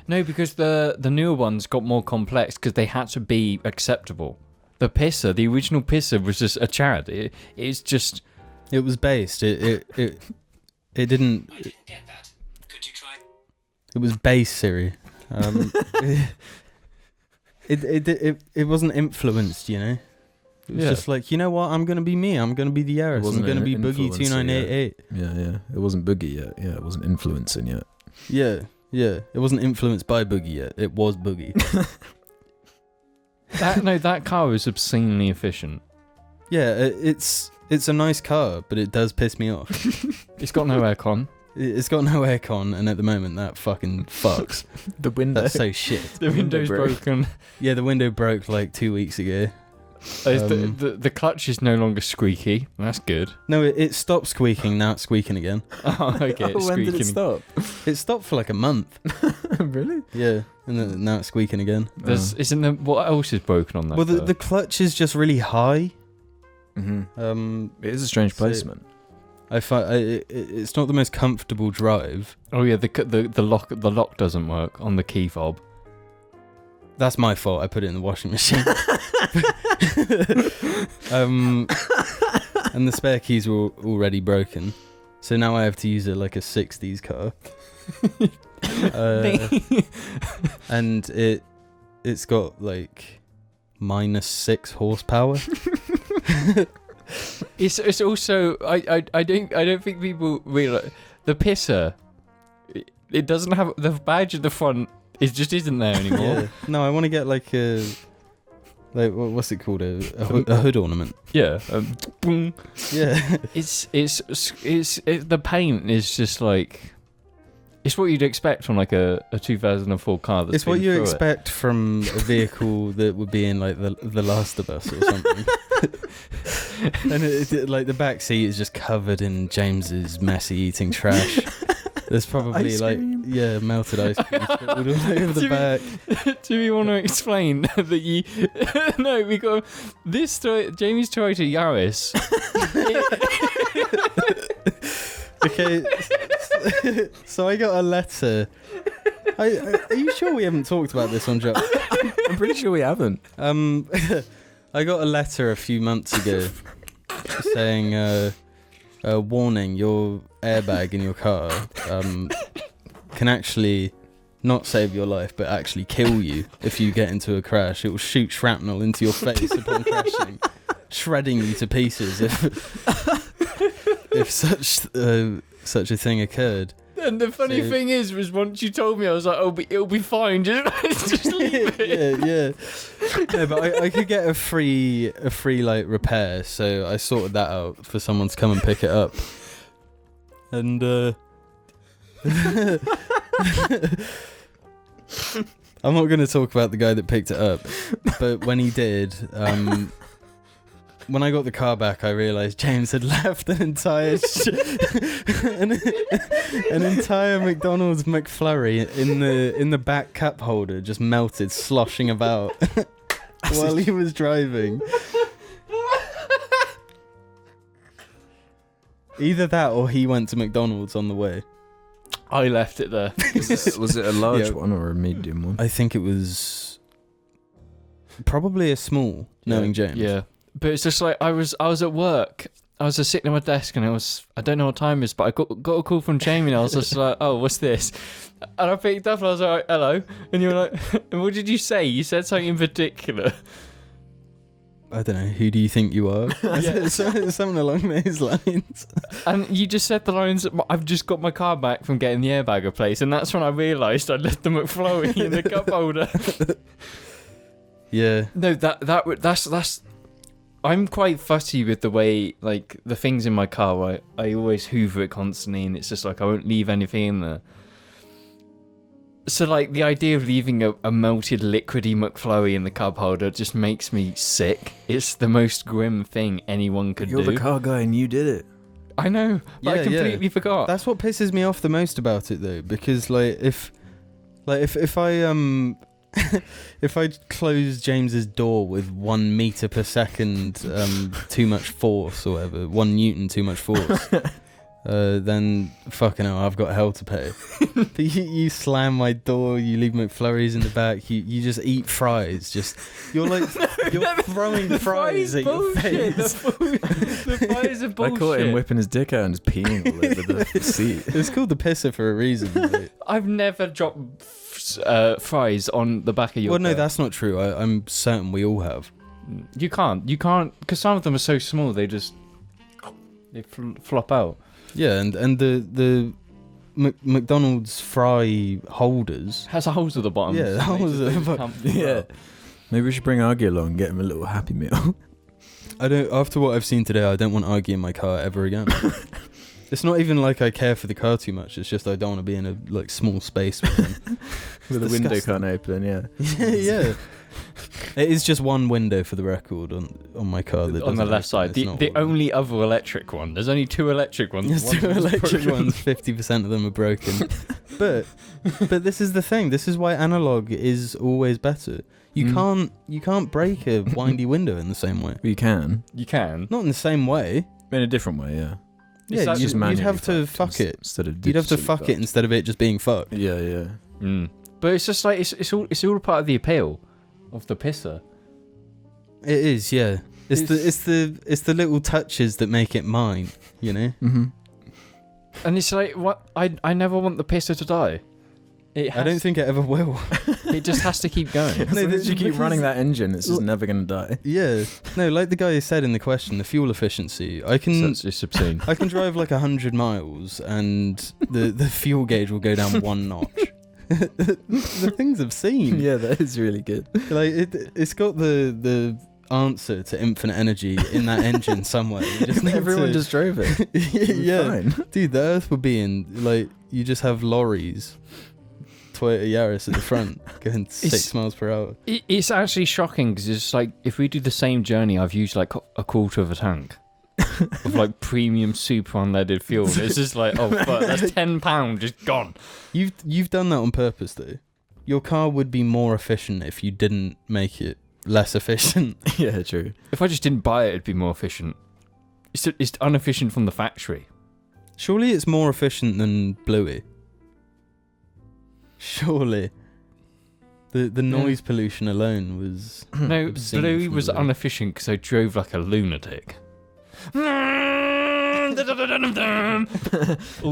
No, because the newer ones got more complex because they had to be acceptable. The pisser, the original pisser, was just a Chad. It's just. It was based. It didn't. I didn't get that. Could you try? It was base, Siri. It wasn't influenced, you know. It was just like, you know what? I'm gonna be me. I'm gonna be the Yaris. I'm gonna be Boogie 2988. Yeah. It wasn't Boogie yet. Yeah, it wasn't influencing yet. Yeah. It wasn't influenced by Boogie yet. It was Boogie. That car was obscenely efficient. Yeah, it's a nice car, but it does piss me off. It's got no aircon. It's got no aircon, and at the moment that fucking fucks. The window. That's so shit. The window's broken. Yeah, the window broke like 2 weeks ago. The clutch is no longer squeaky. That's good. No, it stopped squeaking. Now it's squeaking again. Oh, okay. It's when did it squeaking. stop? It stopped for like a month. Really? Yeah, and then now it's squeaking again. Isn't there, what else is broken on that? Well, the clutch is just really high. Mm-hmm. It is a strange placement. I find it's not the most comfortable drive. Oh yeah, the lock doesn't work on the key fob. That's my fault. I put it in the washing machine. And the spare keys were already broken, so now I have to use it like a 60s car. And it's got like -6 horsepower. It's also I don't think people realize the pisser. It doesn't have the badge at the front. It just isn't there anymore. Yeah. No, I want to get like what's it called, a hood ornament. Yeah. Boom. Yeah. It's the paint is just like. It's what you'd expect from like a 2004 car. That's it's what you through expect from a vehicle that would be in like the Last of Us or something. And it, like the back seat is just covered in James's messy eating trash. There's probably like melted ice cream spilled all over the back. Do we want to explain that you? No, we got this. Jamie's Toyota Yaris. Okay, so I got a letter. Are you sure we haven't talked about this on Joe? I'm pretty sure we haven't. I got a letter a few months ago saying, warning, your airbag in your car can actually not save your life, but actually kill you if you get into a crash. It will shoot shrapnel into your face upon crashing, shredding you to pieces if such a thing occurred. And the funny thing was once you told me, I was like, "Oh, but it'll be fine. Just leave it." Yeah. No, but I could get a free like repair, so I sorted that out for someone to come and pick it up. And I'm not going to talk about the guy that picked it up, but when he did, when I got the car back, I realised James had left an entire an entire McDonald's McFlurry in the back cup holder, just melted, sloshing about while he was driving. Either that, or he went to McDonald's on the way. I left it there. Was it a large one or a medium one? I think it was probably a small, knowing James. Yeah. But it's just like I was at work. I was just sitting at my desk and I don't know what time it is, but I got a call from Jamie and I was just like, "Oh, what's this?" And I picked up and I was like, "Hello." And you were like, "And what did you say?" You said something in particular. I don't know. Who do you think you are? Yeah. Something along those lines. And you just said the lines, "I've just got my car back from getting the airbag replaced," and that's when I realised I'd left the McFlurry in the cup holder. Yeah. No, that's. I'm quite fussy with the way, like, the things in my car. I always hoover it constantly, and it's just like I won't leave anything in there. So, like, the idea of leaving a melted liquidy McFlurry in the cup holder just makes me sick. It's the most grim thing anyone could do. You're the car guy and you did it. I know, but I completely forgot. That's what pisses me off the most about it, though, because if I if I close James's door with 1 meter per second too much force or whatever, 1 Newton too much force, then fucking hell, I've got hell to pay. But you slam my door, you leave McFlurries in the back, you just eat fries. You're throwing fries at your face. The fries are bullshit. I caught him whipping his dick out and just peeing all over the seat. It's called the pisser for a reason. Right? I've never dropped fries on the back of your car. No, that's not true. I'm certain we all have. You can't, because some of them are so small. They flop out. Yeah, and the McDonald's fry holders Has holes at the bottom. Yeah, so holes at the bottom. Yeah. Maybe we should bring Argy along and get him a little Happy Meal. After what I've seen today, I don't want Argy in my car ever again. It's not even like I care for the car too much. It's just I don't want to be in a like small space with him. With the window can't open, yeah. Yeah. It is just one window for the record on my car. That On the doesn't left open. side. It's The not one. only other electric one. There's only 2 electric ones. There's One 2 of them's electric broken. ones. 50% of them are broken. But this is the thing. This is why analog is always better. You can't break a windy window in the same way. You can. You can. Not in the same way. In a different way, yeah. Yeah, It's you'd manually have to fucked fuck it. Instead of You'd have to digitally fuck fucked. it instead of it just being fucked. Yeah, yeah. But it's just like it's all part of the appeal of the pisser. It is, yeah. It's the little touches that make it mine, you know? Mm-hmm. And it's like what I never want the pisser to die. I don't think it ever will. It just has to keep going. As long as you keep running that engine, it's just never going to die. Yeah. No, like the guy said in the question, the fuel efficiency. So it's just obscene. I can drive like 100 miles and the fuel gauge will go down 1 notch. The thing's obscene. Yeah, that is really good. Like it's got the answer to infinite energy in that engine somewhere. You just need Everyone to- just drove it. yeah. Fine. Dude, the Earth would be in like you just have lorries, Toyota Yaris at the front going 6 miles per hour. It's actually shocking because it's like if we do the same journey, I've used like a quarter of a tank of like premium super unleaded fuel. It's just like, oh fuck, that's £10 just gone. You've done that on purpose though. Your car would be more efficient if you didn't make it less efficient. Yeah, true. If I just didn't buy it, it'd be more efficient. It's inefficient from the factory. Surely it's more efficient than Bluey. Surely. The noise pollution alone was No, obscene Bluey from was the- inefficient because I drove like a lunatic. All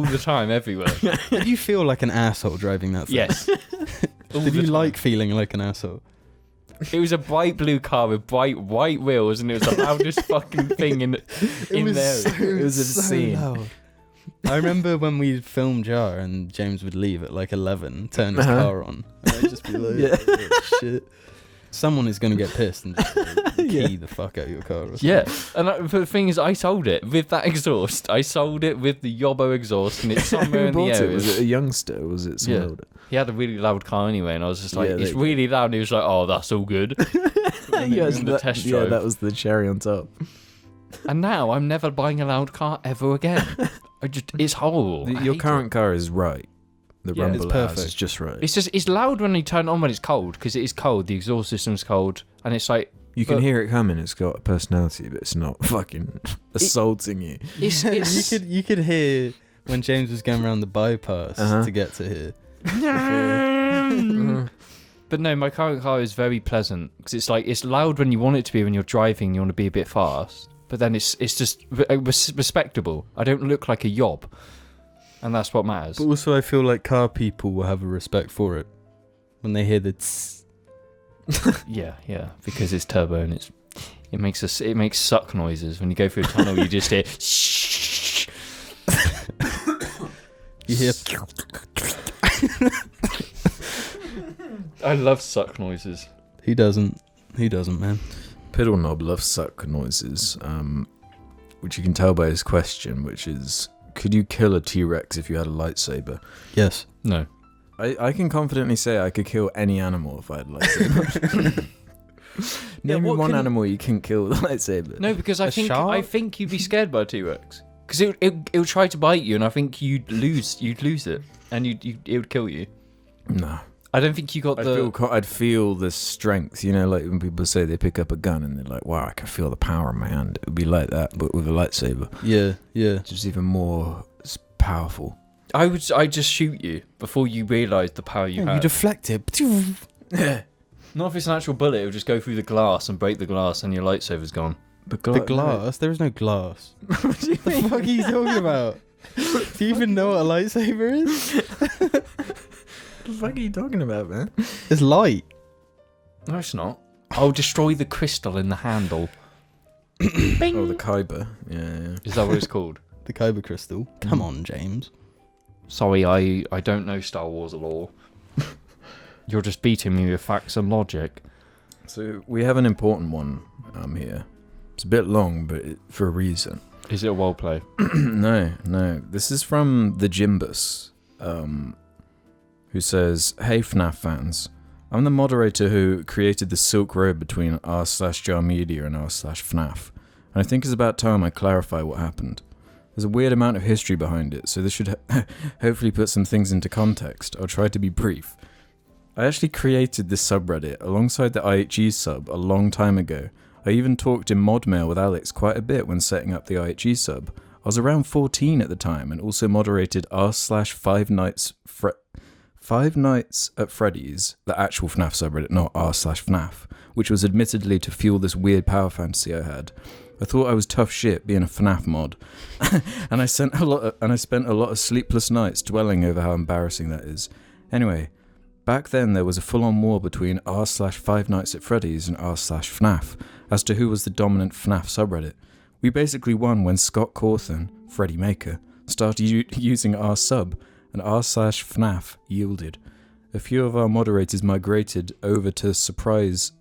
the time, everywhere. Did you feel like an asshole driving that thing? Yes. All Did the you time. like feeling like an asshole? It was a bright blue car with bright white wheels, and it was the loudest fucking thing in there. It was obscene. loud. I remember when we filmed Jar and James would leave at like 11, turn his car on, and I'd just be like, Yeah. "Oh, shit. Someone is going to get pissed and just key the fuck out of your car or something. Yeah, and but the thing is, I sold it with that exhaust. I sold it with the Yobbo exhaust, and it's somewhere Who in the bought it? area. Was it a youngster? Or was it someone Yeah. older? He had a really loud car anyway, and I was just like, Yeah, it's they- really loud. And he was like, oh, that's all good. Yes, in the test yeah, drive. that was the cherry on top. And now I'm never buying a loud car ever again. It's horrible. I Your hate current car is right. The Yeah, rumble it's it has perfect. is just right. it. It's loud when you turn it on when it's cold, because it is cold. The exhaust system's cold, and it's like You can but- hear it coming. It's got a personality, but it's not fucking assaulting you. it's you could hear when James was going around the bypass to get to here. But no, my current car is very pleasant because it's like it's loud when you want it to be when you're driving. You want to be a bit fast, but then it's just respectable. I don't look like a yob, and that's what matters. But also, I feel like car people will have a respect for it when they hear the tss. Yeah, because it's turbo and it makes suck noises when you go through a tunnel. You just hear. You hear. I love suck noises. He doesn't, man. Piddle Knob loves suck noises, which you can tell by his question, which is, could you kill a T-Rex if you had a lightsaber? Yes. No. I can confidently say I could kill any animal if I had a lightsaber. Name me what one can- animal you can kill with a lightsaber. No, because I shark? think you'd be scared by a T-Rex because it would try to bite you, and I think you'd lose it, and it would kill you. No. I don't think you got I'd feel the strength, you know, like when people say they pick up a gun and they're like, wow, I can feel the power in my hand. It would be like that, but with a lightsaber. Yeah. Just even more powerful. I'd just shoot you before you realise the power you You have. deflect it. Not if it's an actual bullet, it would just go through the glass and break the glass, and your lightsaber's gone. But The glass? There is no glass. What the fuck are you talking about? Do you even know what a lightsaber is? What the fuck are you talking about, man? It's light. No, it's not. I'll destroy the crystal in the handle. Bing. Oh, the Kyber. Yeah. Is that what it's called? The Kyber crystal. Come on, James. Sorry, I don't know Star Wars lore. You're just beating me with facts and logic. So we have an important one here. It's a bit long, but for a reason. Is it a role play? No. This is from the Jimbus, who says, "Hey FNAF fans, I'm the moderator who created the Silk Road between r/JARmedia and r/FNAF, and I think it's about time I clarify what happened. There's a weird amount of history behind it, so this should hopefully put some things into context. I'll try to be brief. I actually created this subreddit alongside the IHE sub a long time ago. I even talked in mod mail with Alex quite a bit when setting up the IHE sub. I was around 14 at the time and also moderated r/Five Nights at Freddy's, the actual FNAF subreddit, not r/FNAF, which was admittedly to fuel this weird power fantasy I had. I thought I was tough shit being a FNAF mod, and I spent a lot of sleepless nights dwelling over how embarrassing that is. Anyway, back then there was a full-on war between r/Five Nights at Freddy's and r/FNAF as to who was the dominant FNAF subreddit. We basically won when Scott Cawthon, Freddy Maker, started using r/sub, and r/FNAF yielded. A few of our moderators migrated over to supervise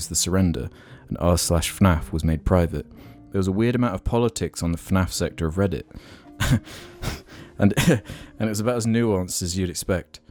the surrender, and r/FNAF was made private. There was a weird amount of politics on the FNAF sector of Reddit, and it was about as nuanced as you'd expect.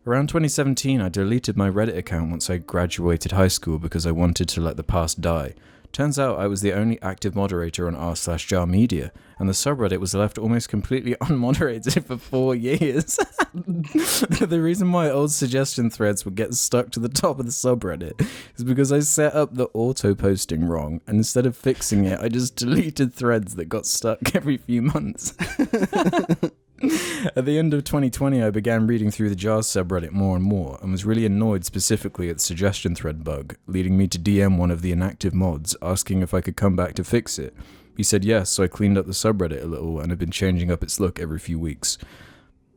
Around 2017, I deleted my Reddit account once I graduated high school because I wanted to let the past die. Turns out I was the only active moderator on r/JARmedia, and the subreddit was left almost completely unmoderated for 4 years. The reason why old suggestion threads would get stuck to the top of the subreddit is because I set up the auto-posting wrong, and instead of fixing it, I just deleted threads that got stuck every few months. At the end of 2020, I began reading through the JARS subreddit more and more, and was really annoyed specifically at the suggestion thread bug, leading me to DM one of the inactive mods, asking if I could come back to fix it. He said yes, so I cleaned up the subreddit a little, and have been changing up its look every few weeks.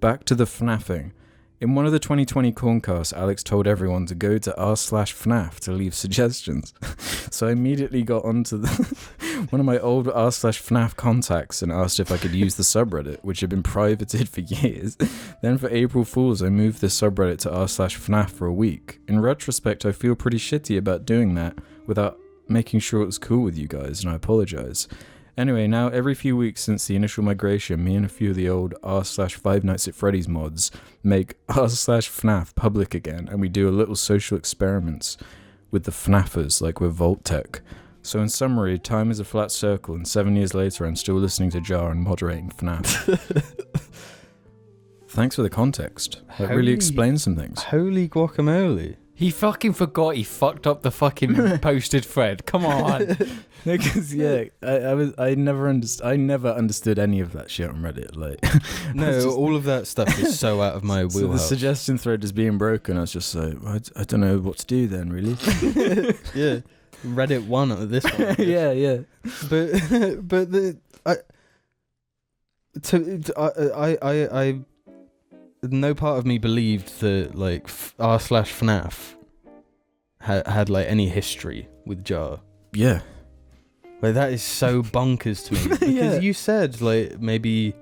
Back to the FNAFing. In one of the 2020 Corncasts, Alex told everyone to go to r/FNAF to leave suggestions. So I immediately got onto one of my old r/FNAF contacts and asked if I could use the subreddit, which had been privated for years. Then for April Fools, I moved the subreddit to r/FNAF for a week. In retrospect, I feel pretty shitty about doing that without making sure it was cool with you guys, and I apologize. Anyway, now every few weeks since the initial migration, me and a few of the old r/Five Nights at Freddy's mods make r/FNAF public again, and we do a little social experiments with the FNAFers, like with Vault-Tec. So in summary, time is a flat circle, and 7 years later I'm still listening to JAR and moderating FNAF. Thanks for the context. That really explains some things. Holy guacamole. He fucking forgot he fucked up the fucking posted thread. Come on. Because I never understood any of that shit on Reddit. Like, no, all of that stuff is so out of my wheelhouse. So the suggestion thread is being broken. I was just like, I don't know what to do then, really. Yeah, Reddit won at this one. yeah. But no part of me believed that like r/FNAF had like any history with JAR. Yeah. Like that is so bonkers to me because you said like maybe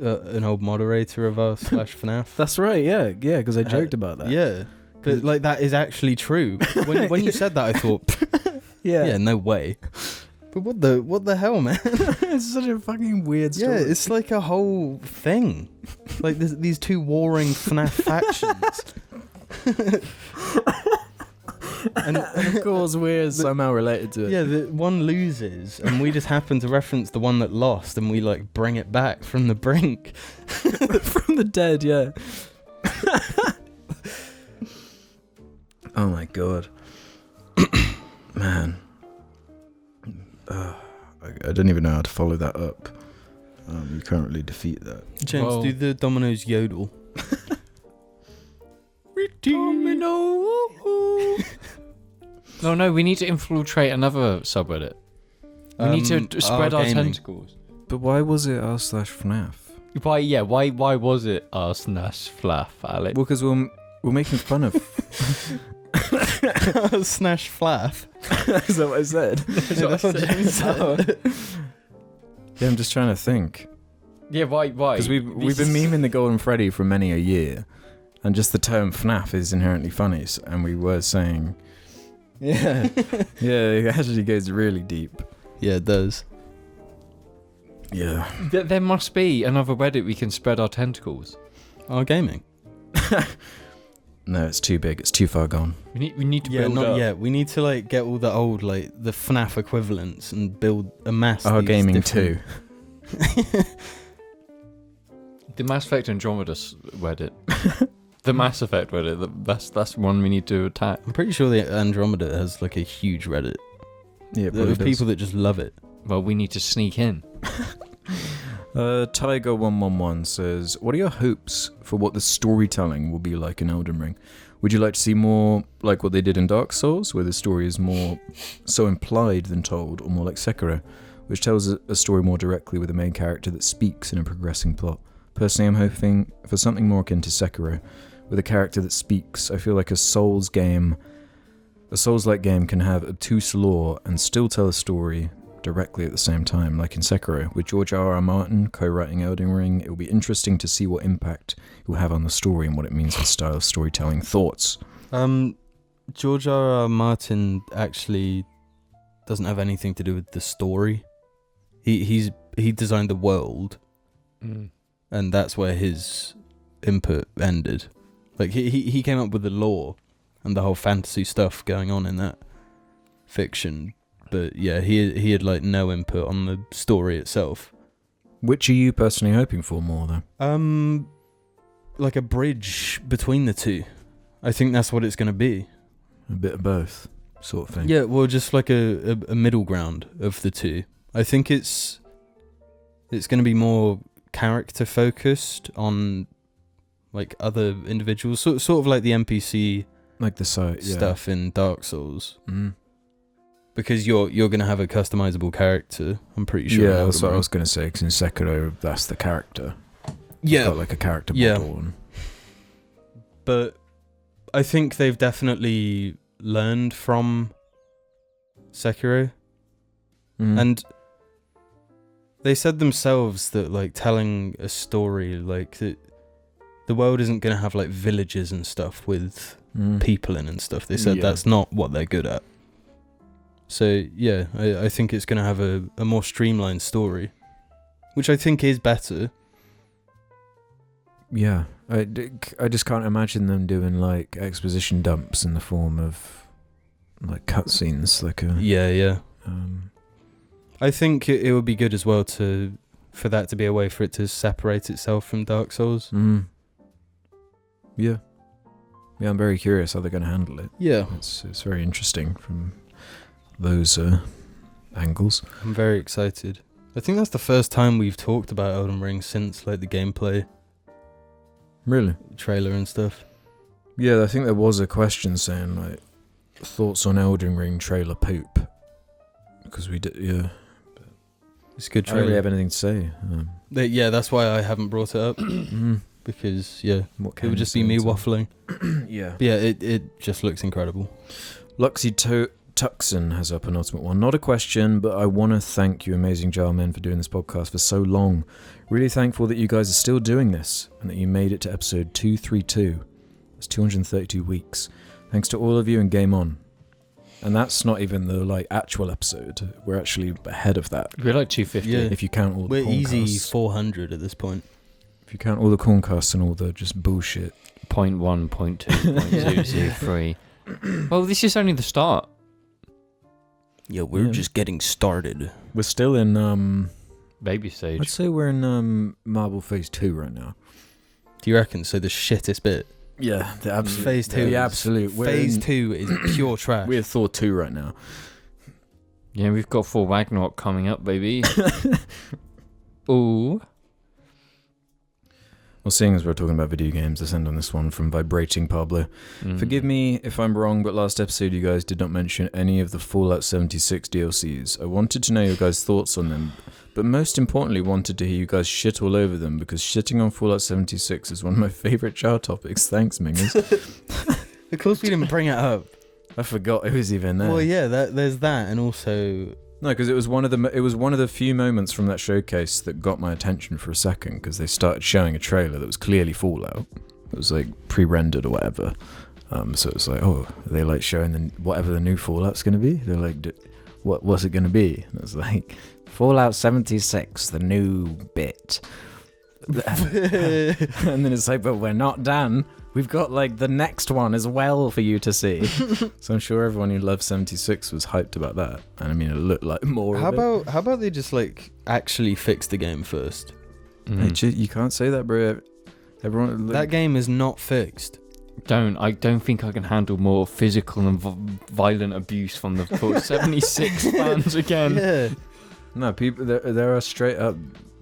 an old moderator of r/FNAF. That's right. Yeah, because I joked about that. Yeah, but like that is actually true. When you said that, I thought, yeah, no way. But what the hell, man? It's such a fucking weird story. Yeah, it's like a whole thing. Like these two warring FNAF factions. and of course we're somehow related to it. Yeah, the one loses, and we just happen to reference the one that lost, and we like bring it back from the brink. From the dead, yeah. Oh my god. Man. I don't even know how to follow that up. You can't really defeat that. James, do the Domino's yodel. Domino. No, we need to infiltrate another subreddit. We need to spread our tentacles. But why was it r/FNAF? Why was it FnaF, Alex? Well, because we're making fun of... Snash flaff. Is that what I said? Yeah, that's what James said. Yeah, I'm just trying to think. Yeah, why? Because we've been memeing the Golden Freddy for many a year, and just the term FNAF is inherently funny, and we were saying... Yeah. Yeah, it actually goes really deep. Yeah, it does. Yeah. There must be another Reddit we can spread our tentacles. Our gaming. No, it's too big. It's too far gone. We need to Yeah, build not up. yet. We need to like get all the old like the FNAF equivalents and build amass Our these gaming different- too. The Mass Effect Andromeda Reddit. The Mass Effect Reddit. That's one we need to attack. I'm pretty sure the Andromeda has like a huge Reddit. Yeah, There's people that just love it. Well, we need to sneak in. Tiger111 says, what are your hopes for what the storytelling will be like in Elden Ring? Would you like to see more like what they did in Dark Souls, where the story is more so implied than told, or more like Sekiro, which tells a story more directly with a main character that speaks in a progressing plot? Personally, I'm hoping for something more akin to Sekiro, with a character that speaks. I feel like a Souls-like game can have obtuse lore and still tell a story directly at the same time, like in Sekiro. With George R.R. Martin co-writing Elden Ring, it will be interesting to see what impact it will have on the story and what it means for style of storytelling. Thoughts? George R.R. Martin actually doesn't have anything to do with the story. He designed the world, and that's where his input ended. Like he came up with the lore and the whole fantasy stuff going on in that fiction. But yeah, he had like no input on the story itself. Which are you personally hoping for more, though? Like a bridge between the two. I think that's what it's going to be. A bit of both, sort of thing. Yeah, well, just like a middle ground of the two. I think it's going to be more character focused on like other individuals, sort of like the NPC like the site stuff in Dark Souls. Mm. Because you're going to have a customizable character, I'm pretty sure. Yeah, that's what I was going to say, because in Sekiro, that's the character. Yeah. Got like a character model. And... But I think they've definitely learned from Sekiro. And they said themselves that like telling a story, like that the world isn't going to have like villages and stuff with people in and stuff. They said that's not what they're good at. So yeah, I think it's going to have a more streamlined story, which I think is better. Yeah, I just can't imagine them doing like exposition dumps in the form of like cutscenes, like a yeah. I think it would be good as well for that to be a way for it to separate itself from Dark Souls. Yeah, I'm very curious how they're going to handle it. Yeah, it's very interesting from those angles. I'm very excited. I think that's the first time we've talked about Elden Ring since like the gameplay. Really? Trailer and stuff. Yeah, I think there was a question saying like thoughts on Elden Ring trailer poop, because we did. Yeah, it's a good I don't trailer. really have anything to say. Yeah, that's why I haven't brought it up. Because it would just be me waffling. Yeah. But yeah, it just looks incredible. Luxy Tuxon has up an ultimate one. Not a question, but I want to thank you, amazing jar men, for doing this podcast for so long. Really thankful that you guys are still doing this and that you made it to episode 232. That's 232 weeks. Thanks to all of you and game on. And that's not even the like actual episode. We're actually ahead of that. We're like 250. Yeah. If you count all the We're easy corncasts. 400 at this point. If you count all the corncasts and all the just bullshit. 0.1, 0.2, 0.003. Well, this is only the start. Yeah, we're just getting started. We're still in Baby stage. I'd say we're in Marble Phase 2 right now. Do you reckon? So the shittest bit. Yeah, the absolute Phase 2. The absolute. Phase 2 is pure trash. We're Thor 2 right now. Yeah, we've got Thor Ragnarok coming up, baby. Ooh. Well, seeing as we're talking about video games, let's end on this one from Vibrating Pablo. Forgive me if I'm wrong, but last episode you guys did not mention any of the Fallout 76 DLCs. I wanted to know your guys' thoughts on them, but most importantly wanted to hear you guys shit all over them, because shitting on Fallout 76 is one of my favourite jar topics. Thanks, Mingers. Of course we didn't bring it up. I forgot it was even there. Well, yeah, there's that, and also... No, because it was one of the few moments from that showcase that got my attention for a second, because they started showing a trailer that was clearly Fallout. It was like pre-rendered or whatever. So it was like, oh, are they like showing whatever the new Fallout's going to be? They're like, what's it going to be? And it was like, Fallout 76, the new bit. And then it's like, but we're not done. We've got like the next one as well for you to see. So I'm sure everyone who loves 76 was hyped about that. And I mean, it looked like more How of it. about they just like actually fix the game first? Hey, you can't say that, bro. Everyone, that game is not fixed. I don't think I can handle more physical and violent abuse from the 76 fans again. Yeah. No, people. There are straight up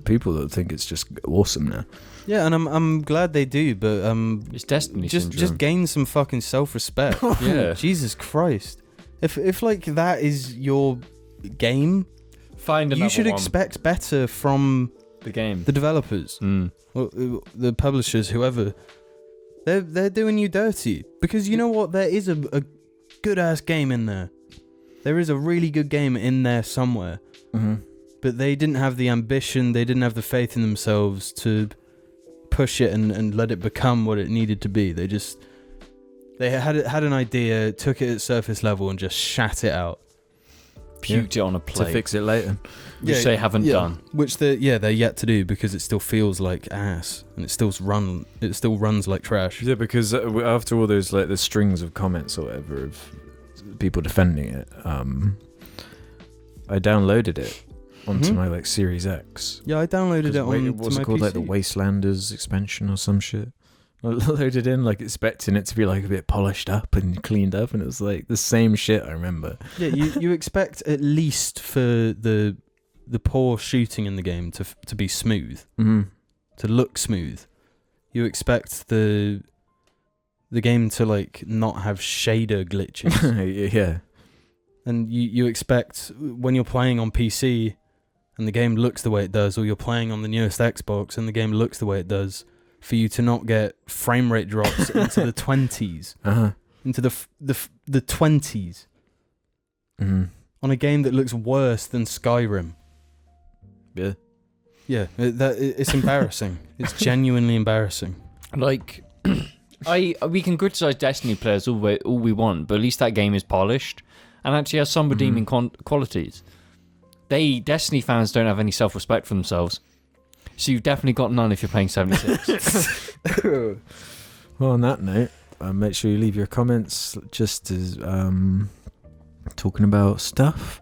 people that think it's just awesome now. Yeah, and I'm glad they do, but it's Destiny just gain some fucking self-respect. Yeah. Jesus Christ. If like that is your game, find another you should one. expect better from The game. the developers, or the publishers, whoever. They're doing you dirty, because you know what? There is a good ass game in there. There is a really good game in there somewhere. Mm-hmm. But they didn't have the ambition, they didn't have the faith in themselves to push it and let it become what it needed to be. They had an idea, took it at surface level and just shat it out. Puked it on a plate. To fix it later. Which they haven't done. Which they're yet to do, because it still feels like ass and it still runs like trash. Yeah, because after all those like the strings of comments or whatever of people defending it, I downloaded it onto my like Series X. Yeah, I downloaded it on what's to it my called, PC. like the Wastelanders expansion or some shit. I loaded in like expecting it to be like a bit polished up and cleaned up, and it was like the same shit I remember. Yeah, you expect at least for the poor shooting in the game to be smooth, to look smooth. You expect the game to like not have shader glitches. Yeah. And you expect when you're playing on PC and the game looks the way it does, or you're playing on the newest Xbox and the game looks the way it does, for you to not get frame rate drops into the 20s, into the 20s, on a game that looks worse than Skyrim. Yeah. Yeah, it's embarrassing. It's genuinely embarrassing. Like, we can criticize Destiny players all we want, but at least that game is polished and actually has some redeeming qualities. Destiny fans don't have any self-respect for themselves. So you've definitely got none if you're playing 76. Well, on that note, make sure you leave your comments just as talking about stuff.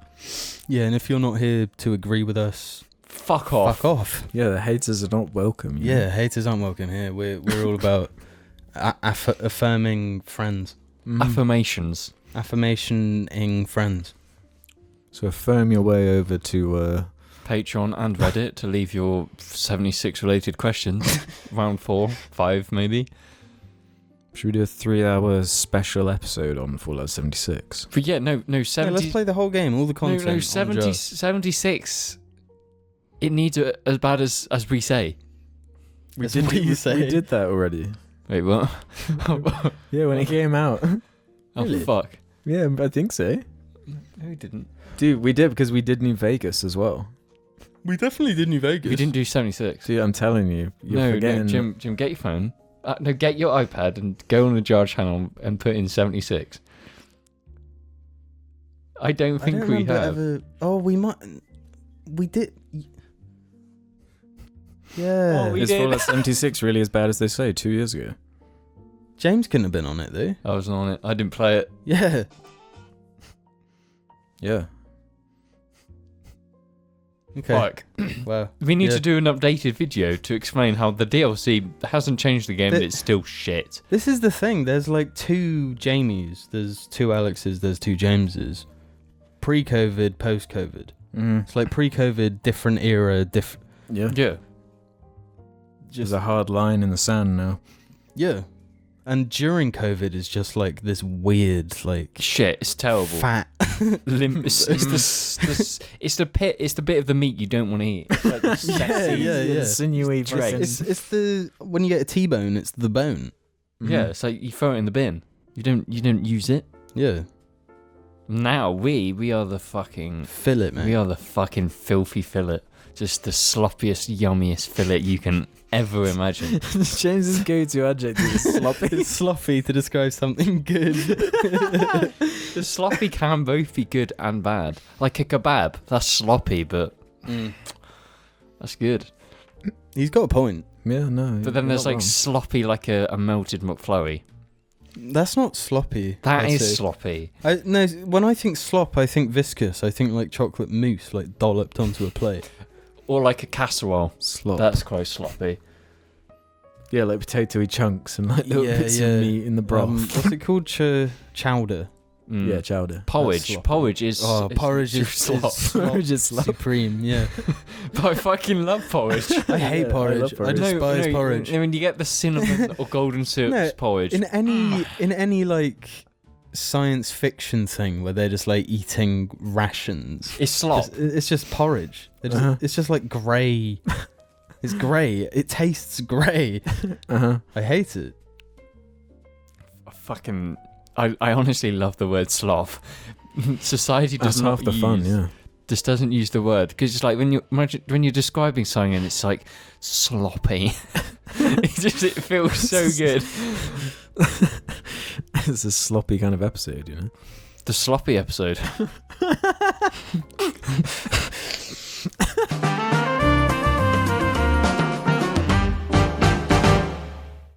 Yeah, and if you're not here to agree with us, fuck off. Fuck off. Yeah, the haters are not welcome. Yeah, haters aren't welcome here. We're all about affirming friends. Affirmations. Affirmationing friends. So affirm your way over to Patreon and Reddit to leave your 76 related questions. Round 4, 5 maybe. Should we do a 3-hour special episode on Fallout 76? But yeah, no, 70. Yeah, let's play the whole game, all the content. No, 76. It needs it as bad as we say. We did that already. Wait, what? Yeah, when it came out. Oh, Really? fuck. Yeah, I think so. No, we didn't. Dude, we did, because we did New Vegas as well. We definitely did New Vegas. We didn't do 76. Dude, I'm telling you. You're forgetting. No, Jim, get your phone. No, get your iPad and go on the Jar channel and put in 76. I don't think we have. Oh, we might. We did. Yeah. Oh, we Is did. Fallout 76 really as bad as they say 2 years ago? James couldn't have been on it, though. I wasn't on it. I didn't play it. Yeah. Yeah. Okay. Fuck. Well, We need yeah. to do an updated video to explain how the DLC hasn't changed the game, but it's still shit. This is the thing. There's like 2 Jamies. There's 2 Alexes. There's 2 Jameses. Pre-COVID, post-COVID. It's like pre-COVID, different era, Yeah. Yeah. There's a hard line in the sand now. Yeah. And during COVID is just like this weird, like Shit, it's terrible. fat limp. It's the bit of the meat you don't want to eat. It's like the sexy, yeah. sinewy brain. It's the when you get a T-bone, it's the bone. Yeah, it's like you throw it in the bin. You don't use it. Yeah. Now we are the fucking fillet, man. We are the fucking filthy fillet. Just the sloppiest, yummiest fillet you can ever imagine. James's go-to adjective is sloppy. It's sloppy to describe something good. The sloppy can both be good and bad. Like a kebab, that's sloppy, but that's good. He's got a point. Yeah, no. But then there's like sloppy, like a melted McFlurry. That's not sloppy. That is sloppy. No, when I think slop, I think viscous. I think like chocolate mousse, like dolloped onto a plate. Or like a casserole. Slop. That's quite sloppy. Yeah, like potatoey chunks and like little bits of meat in the broth. What's it called? Chowder. Yeah, chowder. Porridge. Porridge is... porridge is slop. Porridge is slop. Supreme, yeah. But I fucking love porridge. I hate porridge. I despise porridge. I mean, you get the cinnamon or golden syrup porridge. In any like science fiction thing where they're just like eating rations, it's slop. It's just porridge. It's just like grey. It's grey. It tastes grey. I hate it. I honestly love the word sloth. Society does not half the fun, yeah. Just doesn't use the word because it's like when you're describing something and it's like sloppy. it feels so good. It's a sloppy kind of episode, you know. The sloppy episode.